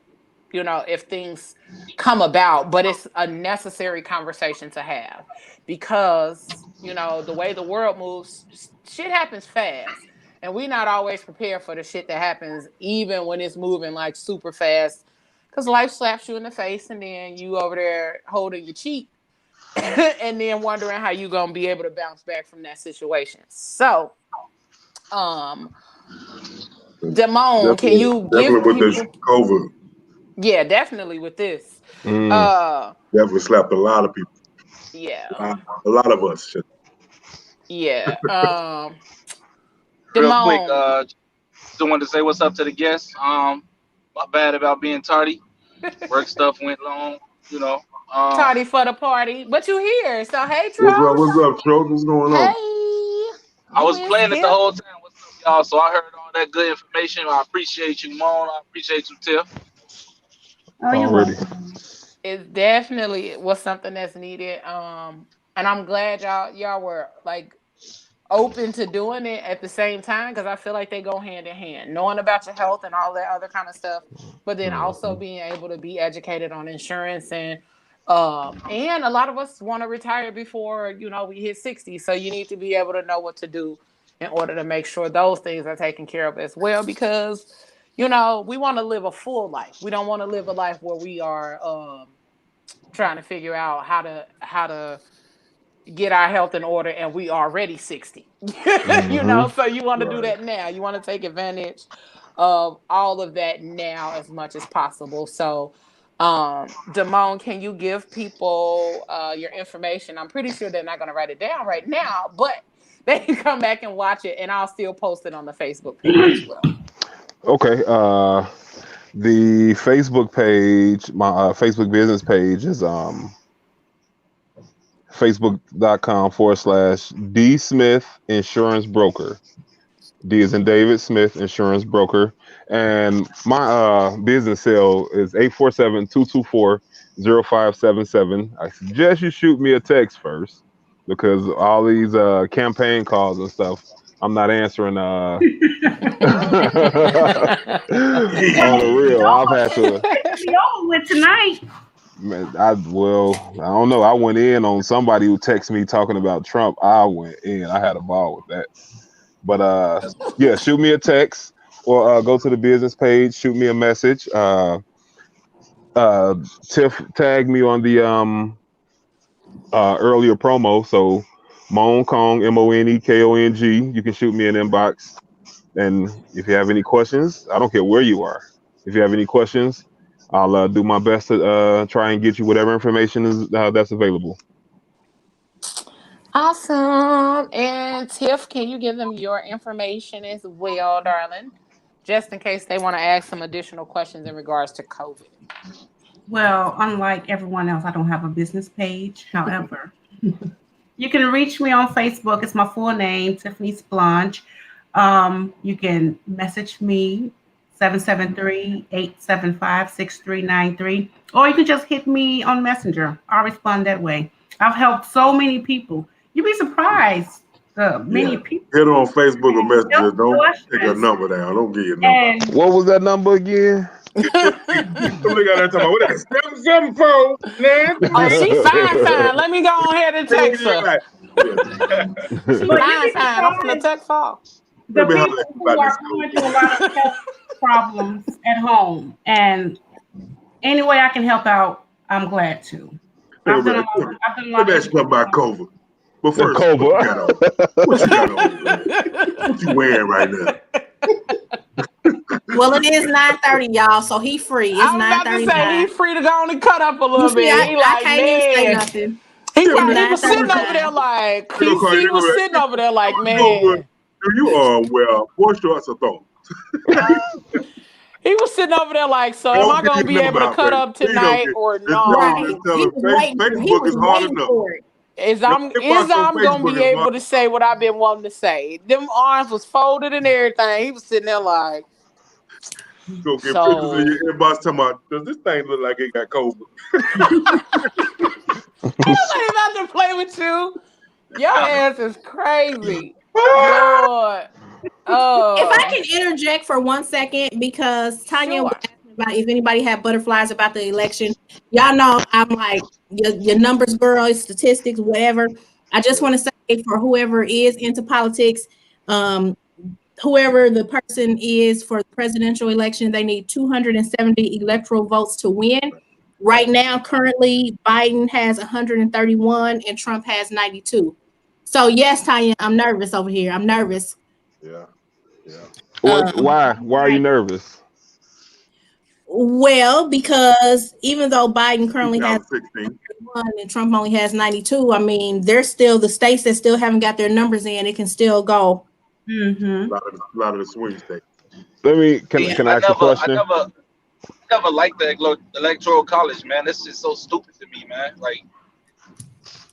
if things come about, but it's a necessary conversation to have because, the way the world moves, shit happens fast. And we're not always prepared for the shit that happens, even when it's moving like super fast. Because life slaps you in the face and then you over there holding your cheek and then wondering how you going to be able to bounce back from that situation. So, Damone, can you give with people... this COVID? Yeah, definitely with this. Definitely slapped a lot of people. Yeah. A lot of us. Yeah. Real quick, Damone. just wanted to say what's up to the guests. My bad about being tardy. Work stuff went long, Tardy for the party. But you here. So hey, Tro. What's up, Tro? What's going on? Hey. I was playing it the whole time. What's up, y'all? So I heard all that good information. I appreciate you, Mone. I appreciate you, Tiff. Oh, you're welcome. It definitely was something that's needed. And I'm glad y'all were like open to doing it at the same time, because I feel like they go hand in hand, knowing about your health and all that other kind of stuff, but then also being able to be educated on insurance and a lot of us want to retire before we hit 60, so you need to be able to know what to do in order to make sure those things are taken care of as well, because we want to live a full life. We don't want to live a life where we are trying to figure out how to get our health in order and we already 60. So you want to do that now. You want to take advantage of all of that now as much as possible. So Damone, can you give people your information? I'm pretty sure they're not going to write it down right now, but they can come back and watch it, and I'll still post it on the Facebook page as well. Okay. The Facebook page, my Facebook business page is facebook.com/D Smith Insurance Broker. D is in David, Smith Insurance Broker. And my business cell is 847-224-0577. I suggest you shoot me a text first, because all these campaign calls and stuff, I'm not answering on the real. I've had to be over with tonight. Man, I don't know. I went in on somebody who texted me talking about Trump. I went in. I had a ball with that. But yeah, shoot me a text or go to the business page. Shoot me a message. Tiff tagged me on the earlier promo. So Mone Kong, MoneKong. You can shoot me an inbox. And if you have any questions, I don't care where you are. If you have any questions, I'll do my best to try and get you whatever information is that's available. Awesome. And Tiff, can you give them your information as well, darling? Just in case they want to ask some additional questions in regards to COVID. Well, unlike everyone else, I don't have a business page. However, you can reach me on Facebook. It's my full name, Tiffany Splunge. You can message me, 773-875-6393. Or you can just hit me on Messenger. I'll respond that way. I've helped so many people. You'd be surprised. Many people. Hit her on Facebook or Messenger. Don't take her number down. Don't give your number. What was that number again? Look at that time. What is that? 774, man. Oh, she fine. Let me go on ahead and text her. She fine. I'm from the tech fall. The people who are going through a lot of health problems at home, and any way I can help out, I'm glad to. I've done a lot of stuff about COVID. But first, what you got on? What you wearing right now? Well, it is 9:30, y'all, so he free. It's 9:39. I'm about to say he free to go on and cut up a little bit. I can't even say nothing. He was sitting over there like man. You are well. What's your thought? He was sitting over there like, so am I Don't gonna get be them able to about cut face. up He don't tonight get. or Just no? just He tell him was waiting. He Facebook was is hard waiting enough. for it. Your inbox on I'm gonna Facebook be is able hard. to say what I've been wanting to say. Them arms was folded and everything. He was sitting there like, Go get pictures so in your inbox talking about, does this thing look like it got COVID? ain't about to play with you. Your ass is crazy, Lord. If I can interject for 1 second, because Tanya was Sure. asking about if anybody had butterflies about the election. Y'all know I'm like your numbers girl, statistics, whatever. I just want to say for whoever is into politics, whoever the person is for the presidential election, they need 270 electoral votes to win. Right now, currently, Biden has 131 and Trump has 92. So yes, Tanya, I'm nervous over here. I'm nervous. Yeah, yeah. Why are you nervous? Well, because even though Biden currently has 2016. 1 and Trump only has 92, I mean, there's still the states that still haven't got their numbers in. It can still go. Mm-hmm. A lot of the swing states. Can I ask a question? I never liked the electoral college, man. This is so stupid to me, man.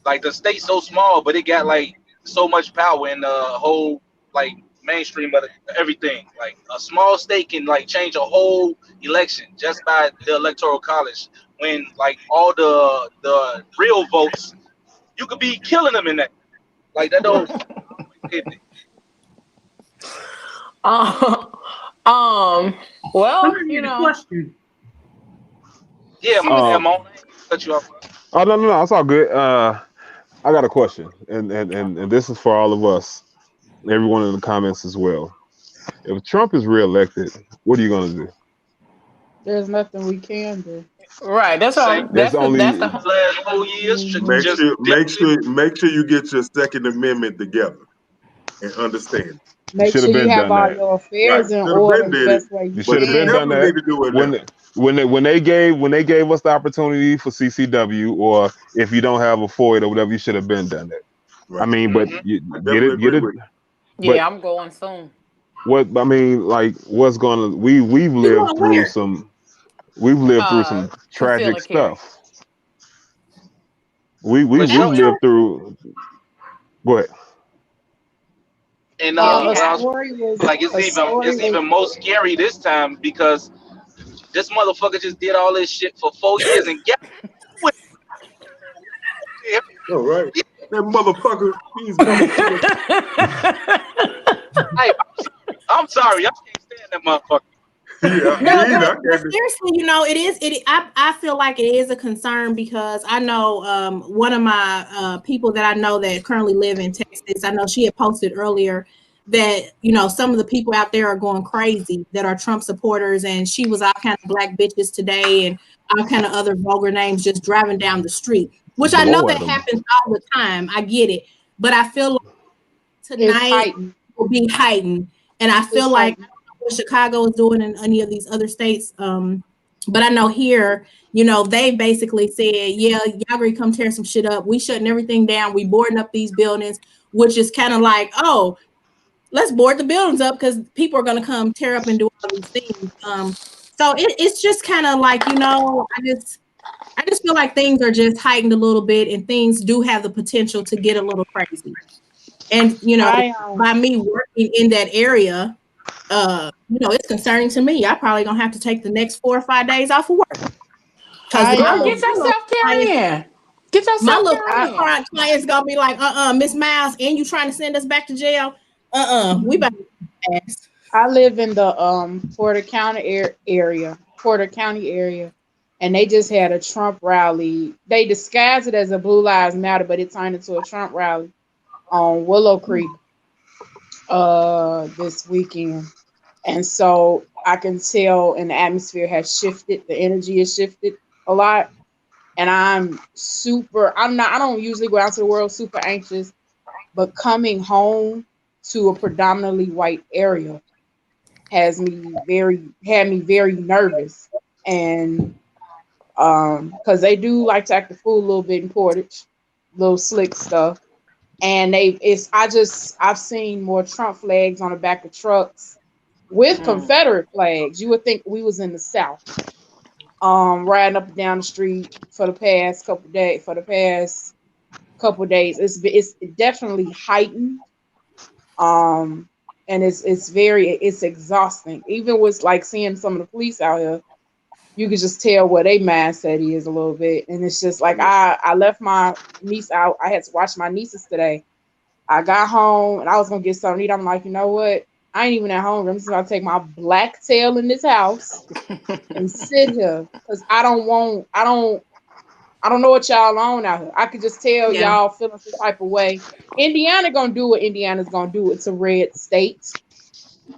Like the state's so small, but it got like so much power in the whole like mainstream of everything. Like a small state can like change a whole election just by the electoral college. When like all the real votes, you could be killing them in that. Like that don't. Well, Somebody you had a know, question. Yeah, she was. Mone, cut you off. Oh no, it's all good. I got a question, and this is for all of us, everyone in the comments as well. If Trump is reelected, what are you gonna do? There's nothing we can do. Right. That's Same. all. There's That's only the. Last 4 years, Make just sure, make sure you get your Second Amendment together and understand. you Make should sure have you been have done all that. your Right. affairs in Should have order been the did it, best way you You should but have you been can. done definitely that need to do it now. when they gave us the opportunity for CCW, or if you don't have a FOID or whatever, you should have been done that. I Right. mean, but you I get definitely it. agree with you. But Yeah, I'm going soon. what I mean, like, what's gonna we've You lived going through where? some tragic Concealing carry. stuff. We've for sure. lived through what? And Yeah, we A what I was have. story was like, a story it's was even more scary this time because this motherfucker just did all this shit for 4 years and get what? Oh, right. That motherfucker, these motherfuckers. Hey, I'm sorry, I can't stand that motherfucker. Yeah, No, me either. but seriously, you know, I feel like it is a concern because I know one of my people that I know that currently live in Texas. I know she had posted earlier that, you know, some of the people out there are going crazy that are Trump supporters, and she was all kind of black bitches today and all kind of other vulgar names just driving down the street, which I know Blow at that them. happens all the time. I get it, but I feel like it's tonight heightened. will be heightened, and I feel It's like heightened. what Chicago is doing in any of these other states. But I know here, you know, they basically said, yeah, y'all gonna come tear some shit up. We shutting everything down. We boarding up these buildings, which is kind of like, oh, let's board the buildings up because people are gonna come tear up and do all these things. So it's just kind of like, you know, I just feel like things are just heightened a little bit, and things do have the potential to get a little crazy. And you know, I by me working in that area, you know, it's concerning to me. I probably gonna have to take the next 4 or 5 days off of work because I Girl, get yourself carrying. Get my yourself little carrying. clients gonna be like, Miss Miles, and you trying to send us back to jail? We about to pass. I live in the Porter County area, and they just had a Trump rally. They disguised it as a Blue Lives Matter, but it turned into a Trump rally on Willow Creek this weekend. And so I can tell and the atmosphere has shifted, the energy has shifted a lot. And I don't usually go out to the world super anxious, but coming home to a predominantly white area had me very nervous. And because they do like to act the fool a little bit in Portage, little slick stuff. And I've seen more Trump flags on the back of trucks. with Confederate flags. You would think we was in the South. Riding up and down the street for the past couple days. It's definitely heightened. And it's exhausting. Even with like seeing some of the police out here, you could just tell where they mindset is a little bit. And it's just like I left my niece out. I had to watch my nieces today. I got home and I was gonna get something to eat. I'm like, you know what? I ain't even at home. I'm just gonna take my black tail in this house and sit here because I don't know what y'all on out here. I could just tell y'all feeling some type of way. Indiana gonna do what Indiana's gonna do. It's a red state.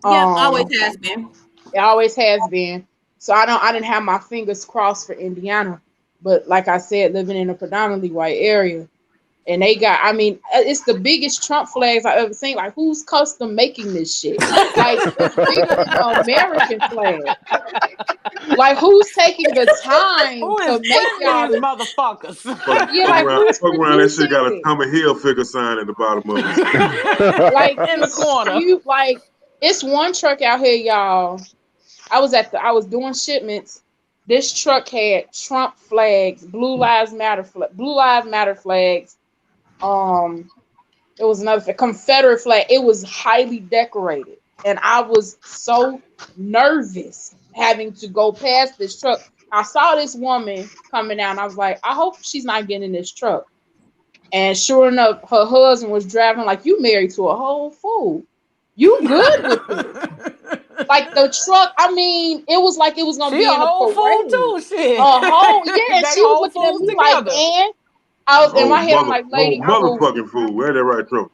Always has been. It always has been. So I didn't have my fingers crossed for Indiana. But like I said, living in a predominantly white area, and they got, I mean, it's the biggest Trump flags I've ever seen. Like, who's custom making this shit? Like, it's bigger than the American flag. Like, who's taking the time to make y'all these motherfuckers? Fuck around that shit got a Tommy Hilfiger sign at the bottom of it. Like, in the corner. It's one truck out here, y'all. I was doing shipments. This truck had Trump flags, Blue Lives Matter flags. It was another Confederate flag. It was highly decorated, and I was so nervous having to go past this truck. I saw this woman coming down. I was like, I hope she's not getting in this truck. And sure enough, her husband was driving. Like, you married to a whole fool. You good with it? Like the truck. I mean, it was like it was gonna be in a whole fool too. Shit. A whole And she was looking at me like, man. I was in my head. I'm like, lady, motherfucking fool. Where that right through?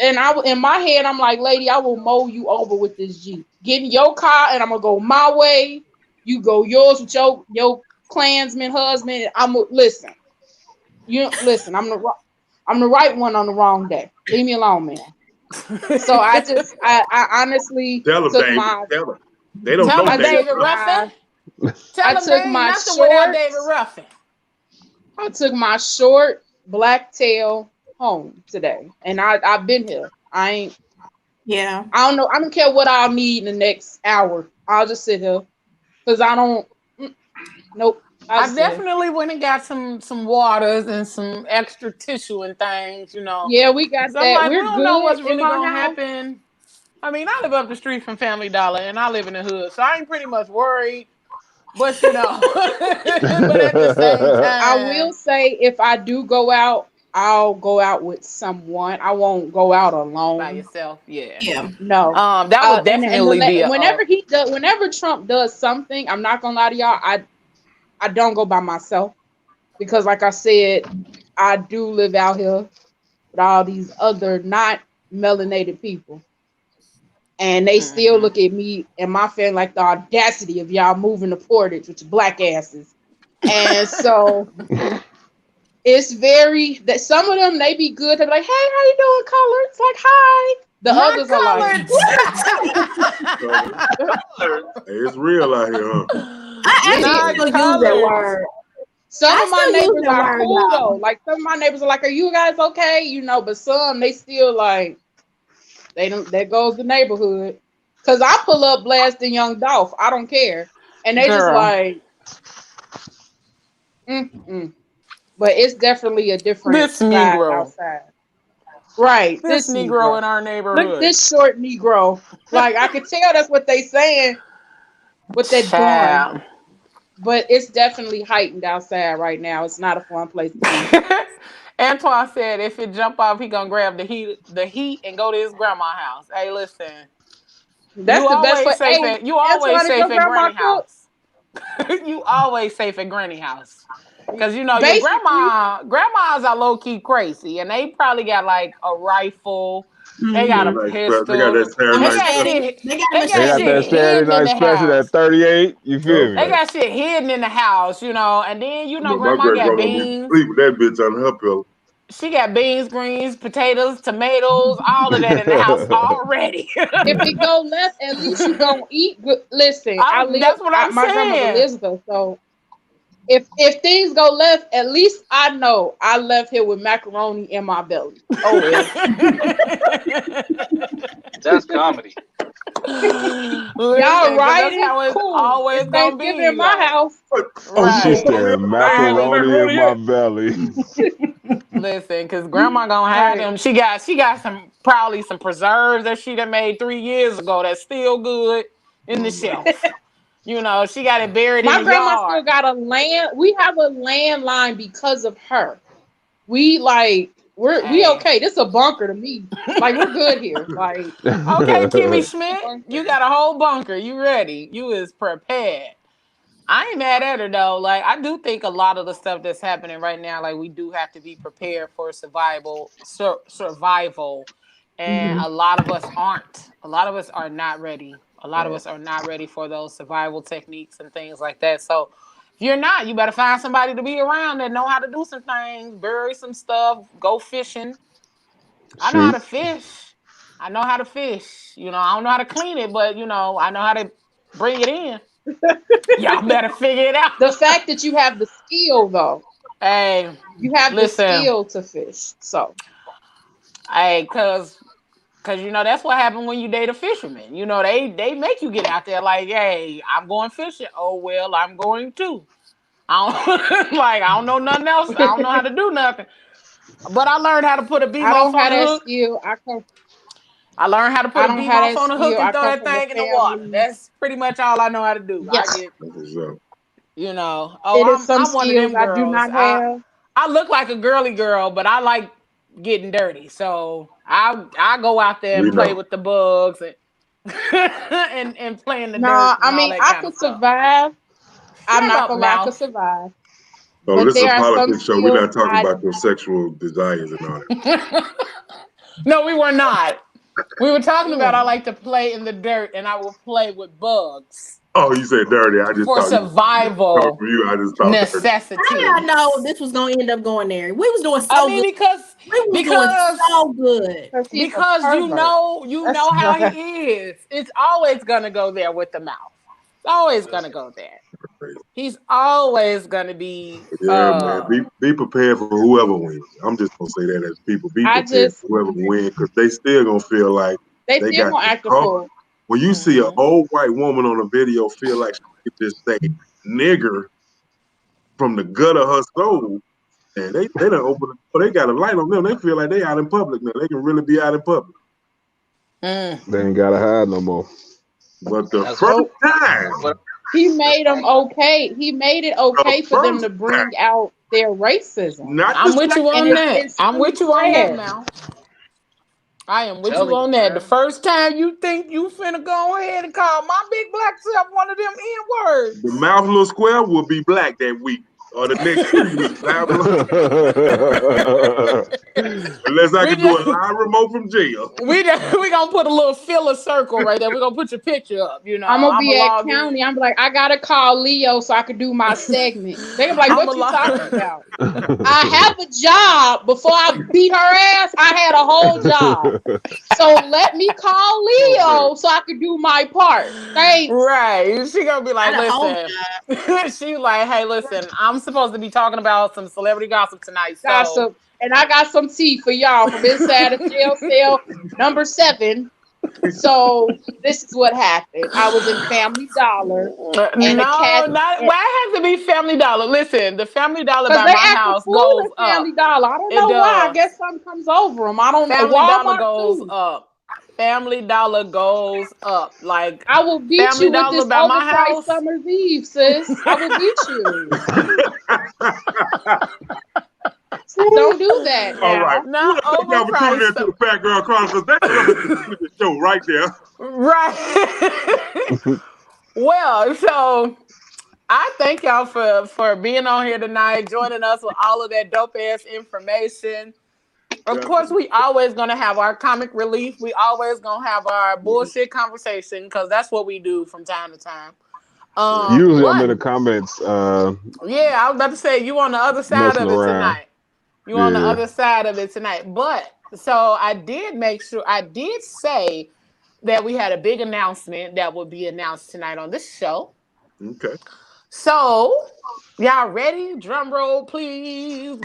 And in my head, I'm like, lady, I will mow you over with this Jeep. Get in your car, and I'm gonna go my way. You go yours with your Klansman husband. Listen. I'm the right one on the wrong day. Leave me alone, man. So I honestly took my. Tell them. They don't know David Ruffin. I took my short David Ruffin. I took my short black tail home today, and I've been here. I don't know. I don't care what I'll need in the next hour. I'll just sit here because I don't. Nope. I definitely went and got some waters and some extra tissue and things, you know. Yeah, we got that. Like, we don't know what's really gonna happen. I mean, I live up the street from Family Dollar, and I live in the hood, so I ain't pretty much worried. But you know, but at the same time, I will say if I do go out, I'll go out with someone. I won't go out alone by yourself. Yeah. No. That would definitely be whenever Trump does something. I'm not gonna lie to y'all. I don't go by myself because, like I said, I do live out here with all these other not melanated people. And they still look at me and my family like the audacity of y'all moving to Portage with your black asses. And so it's very that some of them, they be good. They're like, hey, how you doing, color? It's like, hi. The others are like, hey, it's real out here, huh? I actually still use that word. Some of my neighbors are cool though. Like some of my neighbors are like, "Are you guys okay?" You know, but some they still like they don't. There goes the neighborhood. Cause I pull up blasting Young Dolph. I don't care, and they just like, But it's definitely a different this Negro outside. Right, this Negro in our neighborhood. Look, this short Negro. Like I could tell that's what they saying. What they're doing. But it's definitely heightened outside right now. It's not a fun place to be. Antoine said if it jump off, he gonna grab the heat and go to his grandma's house. Hey, listen. That's the best way. You always safe at Granny house. You always safe at Granny house. Because you know your grandmas are low key crazy, and they probably got like a rifle. They got a pistol. They got that Saturday night special at 38. You feel me? They got shit hidden in the house, you know. And then you know, grandma got beans. Sleep with that bitch on her pillow. She got beans, greens, potatoes, tomatoes, all of that in the house already. If it go left, at least you don't eat. Listen, that's what I'm saying. My grandmother Elizabeth, so If things go left, at least I know I left here with macaroni in my belly. Oh well. That's comedy. Y'all right? That's how it's Cool. always It's gonna Thanksgiving be. in my house. Right. She said macaroni in my belly. Listen, because grandma gonna have them. She got some probably some preserves that she done made 3 years ago that's still good in the shelf. You know, she got it buried My in the grandma yard. still got a land. We have a landline because of her. We like we okay. This is a bunker to me. Like we're good here. Like okay, Kimmy Schmidt, you got a whole bunker. You ready? You is prepared. I ain't mad at her though. Like I do think a lot of the stuff that's happening right now, like we do have to be prepared for survival, and a lot of us aren't. A lot of us are not ready. A lot of us are not ready for those survival techniques and things like that. So if you're not, you better find somebody to be around that know how to do some things, bury some stuff, go fishing. I know how to fish. I know how to fish. You know, I don't know how to clean it, but you know, I know how to bring it in. Y'all better figure it out. the fact that you have the skill, though. Hey, you have the skill to fish. So, hey, cause you know that's what happened when you date a fisherman. You know they make you get out there like, hey, I'm going fishing. Oh well, I'm going too. I don't I don't know nothing else. I don't know how to do nothing. But I learned how to put a beam off on the hook. Skill. I learned how to put a beam off on the hook and throw that thing in the water. That's pretty much all I know how to do. Yes. I get, you know, I'm one of them girls. I do not have. I look like a girly girl, but I like getting dirty. So I go out there and play with the bugs and play in the dirt. No, I mean I could survive. I'm not gonna lie, I could survive. Oh, this is a politics show. We're not talking about your sexual desires and all that. No, we were not. We were talking about I like to play in the dirt and I will play with bugs. Oh, you said dirty. I just for survival necessity. I didn't know this was gonna end up going there. We was doing so good. Because doing so good. Because you know how he is. It's always gonna go there with the mouth. It's always gonna go there. He's always gonna be. Man. Be prepared for whoever wins. I'm just gonna say that as people. Be prepared for whoever wins because they still gonna feel like they still gonna act a fool. When you see an old white woman on a video feel like she could just say nigger from the gut of her soul, and they done open it, they got a light on them. They feel like they out in public now. They can really be out in public. They ain't gotta hide no more. But the first time he made them okay. He made it okay for them to bring out their racism. I'm with you on that. I'm with you on that now. I am with you on that. The first time you think you finna go ahead and call my big black self one of them N-words. The mouth little square will be black that week. Or the next unless I can do a live remote from jail. We gonna put a little filler circle right there. We're gonna put your picture up. You know, I'm gonna be at county. I'm like, I gotta call Leo so I can do my segment. They're like, what you talking about? I have a job. Before I beat her ass, I had a whole job. So let me call Leo so I can do my part. Thanks. Right. She gonna be like, listen. She like, hey, listen, I'm supposed to be talking about some celebrity gossip tonight. So. Gossip. And I got some tea for y'all from inside of jail cell number 7. So this is what happened. I was in Family Dollar. And why has to be Family Dollar? Listen, the Family Dollar by my house goes up. Family Dollar. I don't know why. I guess something comes over them. I don't know. Family Dollar goes up. Family Dollar goes up. Like I will beat Family you Dollar with this overpriced Summer's Eve, sis. I will beat you. Don't do that. All right. Not overpriced. To the Phat Girl Chronicles. That's the show right there. Right. Well, so I thank y'all for being on here tonight, joining us with all of that dope ass information. Of course, we always gonna have our comic relief. We always gonna have our bullshit conversation because that's what we do from time to time. Usually, I'm in the comments. Yeah, I was about to say you on the other side of it tonight. You on the other side of it tonight. But so I did say that we had a big announcement that will be announced tonight on this show. Okay. So, y'all ready? Drum roll, please.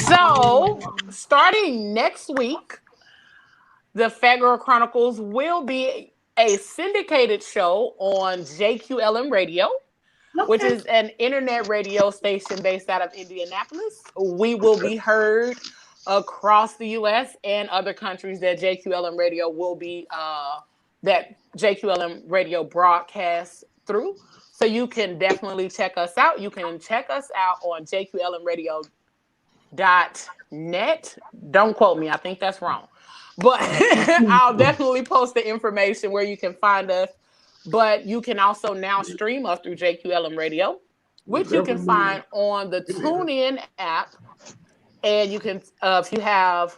So, starting next week, the Phat Girl Chronicles will be a syndicated show on JQLM Radio, which is an internet radio station based out of Indianapolis. We will be heard across the U.S. and other countries that JQLM Radio will be that JQLM Radio broadcasts through. So you can definitely check us out. You can check us out on jqlmradio.net. Don't quote me. I think that's wrong. But I'll definitely post the information where you can find us. But you can also now stream us through JQLM Radio, which you can find on the TuneIn app. And you can, if you have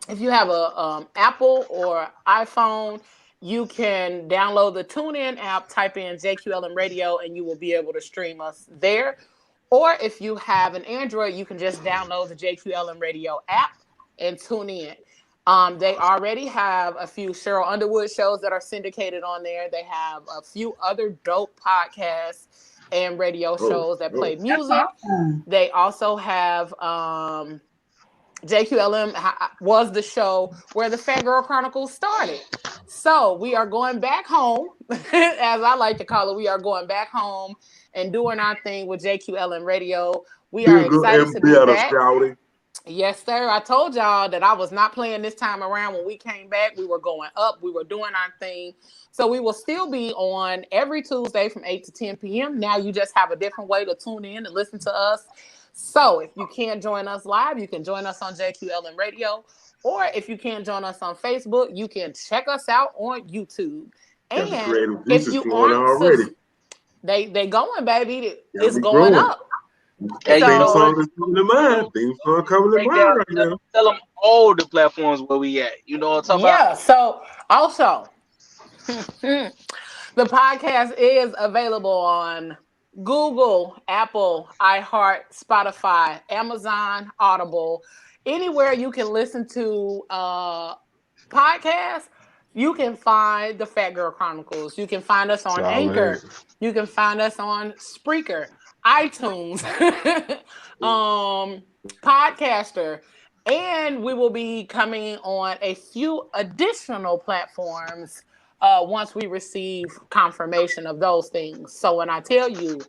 a Apple or iPhone, you can download the TuneIn app, type in JQLM Radio, and you will be able to stream us there. Or if you have an Android, you can just download the JQLM Radio app and tune in. They already have a few Cheryl Underwood shows that are syndicated on there. They have a few other dope podcasts and radio shows that play music. They also have JQLM was the show where the Phat Girl Chronicles started. So we are going back home, as I like to call it. We are going back home and doing our thing with JQLM Radio. We are excited to be back. Yes, sir. I told y'all that I was not playing this time around. When we came back, we were going up. We were doing our thing. So we will still be on every Tuesday from 8 to 10 p.m. Now you just have a different way to tune in and listen to us. So if you can't join us live, you can join us on JQLM Radio. Or if you can't join us on Facebook, you can check us out on YouTube. And if you aren't, they going, baby. It's going up. Hey, theme song is coming to mind. Theme song coming to mind right now. Tell them all the platforms where we at. You know what I'm talking about? Yeah. So also, the podcast is available on Google, Apple, iHeart, Spotify, Amazon, Audible. Anywhere you can listen to podcasts, you can find the Phat Girl Chronicles. You can find us on Anchor. You can find us on Spreaker, iTunes, Podcaster, and we will be coming on a few additional platforms once we receive confirmation of those things. So when I tell you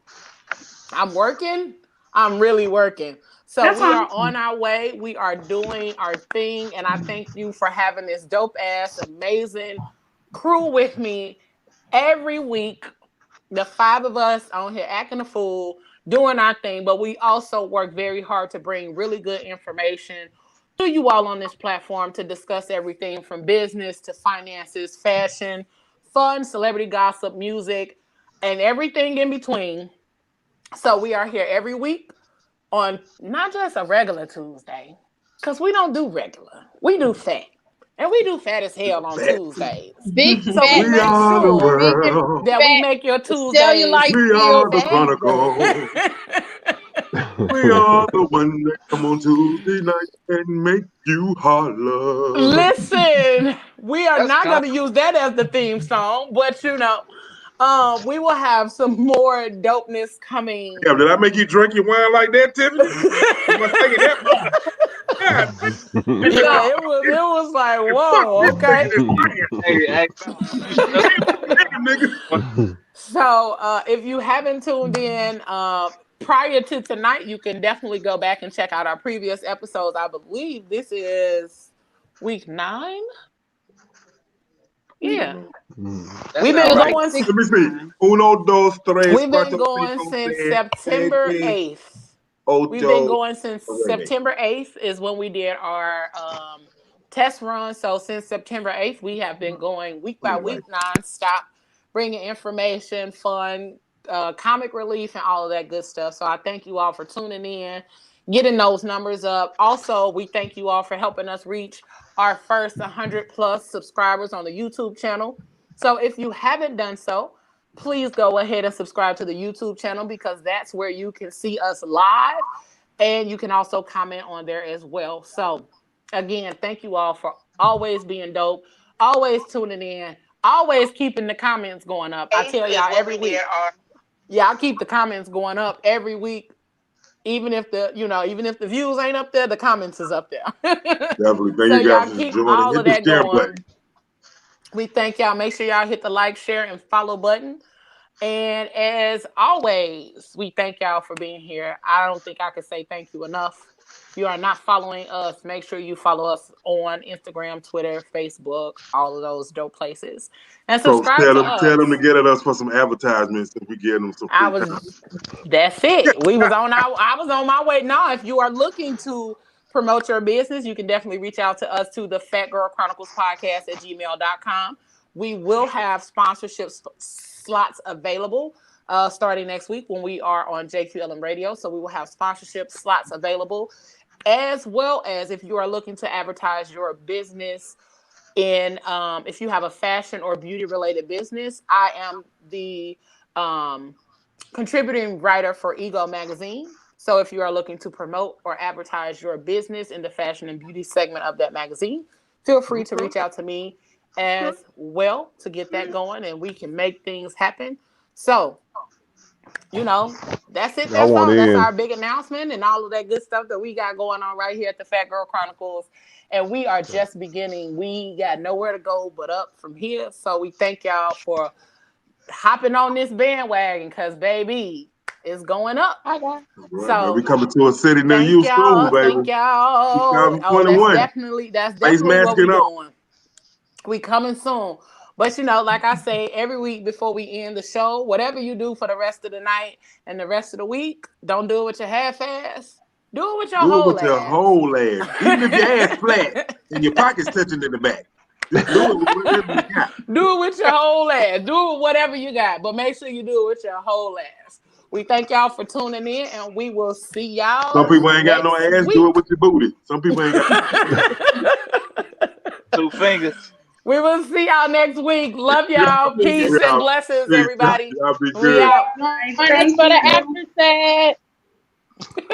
I'm working, I'm really working. So we are on our way. We are doing our thing. And I thank you for having this dope ass, amazing crew with me every week. The 5 of us on here acting a fool, doing our thing. But we also work very hard to bring really good information to you all on this platform to discuss everything from business to finances, fashion, fun, celebrity gossip, music, and everything in between. So we are here every week on not just a regular Tuesday, because we don't do regular. We do fat. And we do fat as hell on Tuesdays. Big so fat. we make sure that we make your Tuesdays. We are the Chronicles. We are the one that come on Tuesday night and make you holler. Listen, we are not going to use that as the theme song, but you know, we will have some more dopeness coming. Yeah, did I make you drink your wine like that, Tiffany? Am I taking that? Yeah, it was like, whoa, okay. So if you haven't tuned in prior to tonight, you can definitely go back and check out our previous episodes. I believe this is week 9. Yeah. We've been going Let me see. Uno, dos, tres. We've been going since September 8th. We've been going since September 8th is when we did our test run. So since September 8th, we have been going week by week, nonstop, bringing information, fun, comic relief, and all of that good stuff. So I thank you all for tuning in, getting those numbers up. Also, we thank you all for helping us reach our first 100 plus subscribers on the YouTube channel. So if you haven't done so, please go ahead and subscribe to the YouTube channel, because that's where you can see us live, and you can also comment on there as well. So again, thank you all for always being dope, always tuning in, always keeping the comments going up. I tell y'all every week. Yeah, I'll keep the comments going up every week. Even if the views ain't up there, the comments is up there. Definitely. Thank So you y'all guys for keep joining. all Hit of the that share going. button. We thank y'all. Make sure y'all hit the like, share, and follow button. And as always, we thank y'all for being here. I don't think I can say thank you enough. If you are not following us, make sure you follow us on Instagram, Twitter, Facebook, all of those dope places. And Coach, subscribe tell to them us. to get at us for some advertisements if we get them some free time. That's it. I was on my way. Now, if you are looking to promote your business, you can definitely reach out to us to the Phat Girl Chronicles Podcast at gmail.com. We will have sponsorship slots available starting next week when we are on JQLM Radio. So we will have sponsorship slots available, as well as if you are looking to advertise your business in if you have a fashion or beauty related business. I am the contributing writer for Ego Magazine. So if you are looking to promote or advertise your business in the fashion and beauty segment of that magazine, feel free to reach out to me as well to get that going, and we can make things happen. So, that's it. That's all. That's our big announcement and all of that good stuff that we got going on right here at the Phat Girl Chronicles. And we are just beginning. We got nowhere to go but up from here. So we thank y'all for hopping on this bandwagon, because baby, it's going up. So we coming to a city near you soon, baby. Thank y'all. 2021. That's definitely what we're doing. We coming soon. But like I say, every week before we end the show, whatever you do for the rest of the night and the rest of the week, don't do it with your half ass. Do it with your whole ass. Your whole ass. Even if your ass flat and your pocket's touching in the back. Just do it with whatever you got. Do it with your whole ass. Do it with whatever you got. But make sure you do it with your whole ass. We thank y'all for tuning in, and we will see y'all. Some people ain't got no ass. Do it with your booty. Some people ain't got 2 fingers. We will see y'all next week. Love y'all. Peace and blessings, everybody. Y'all be good. We out. Thanks for the after set.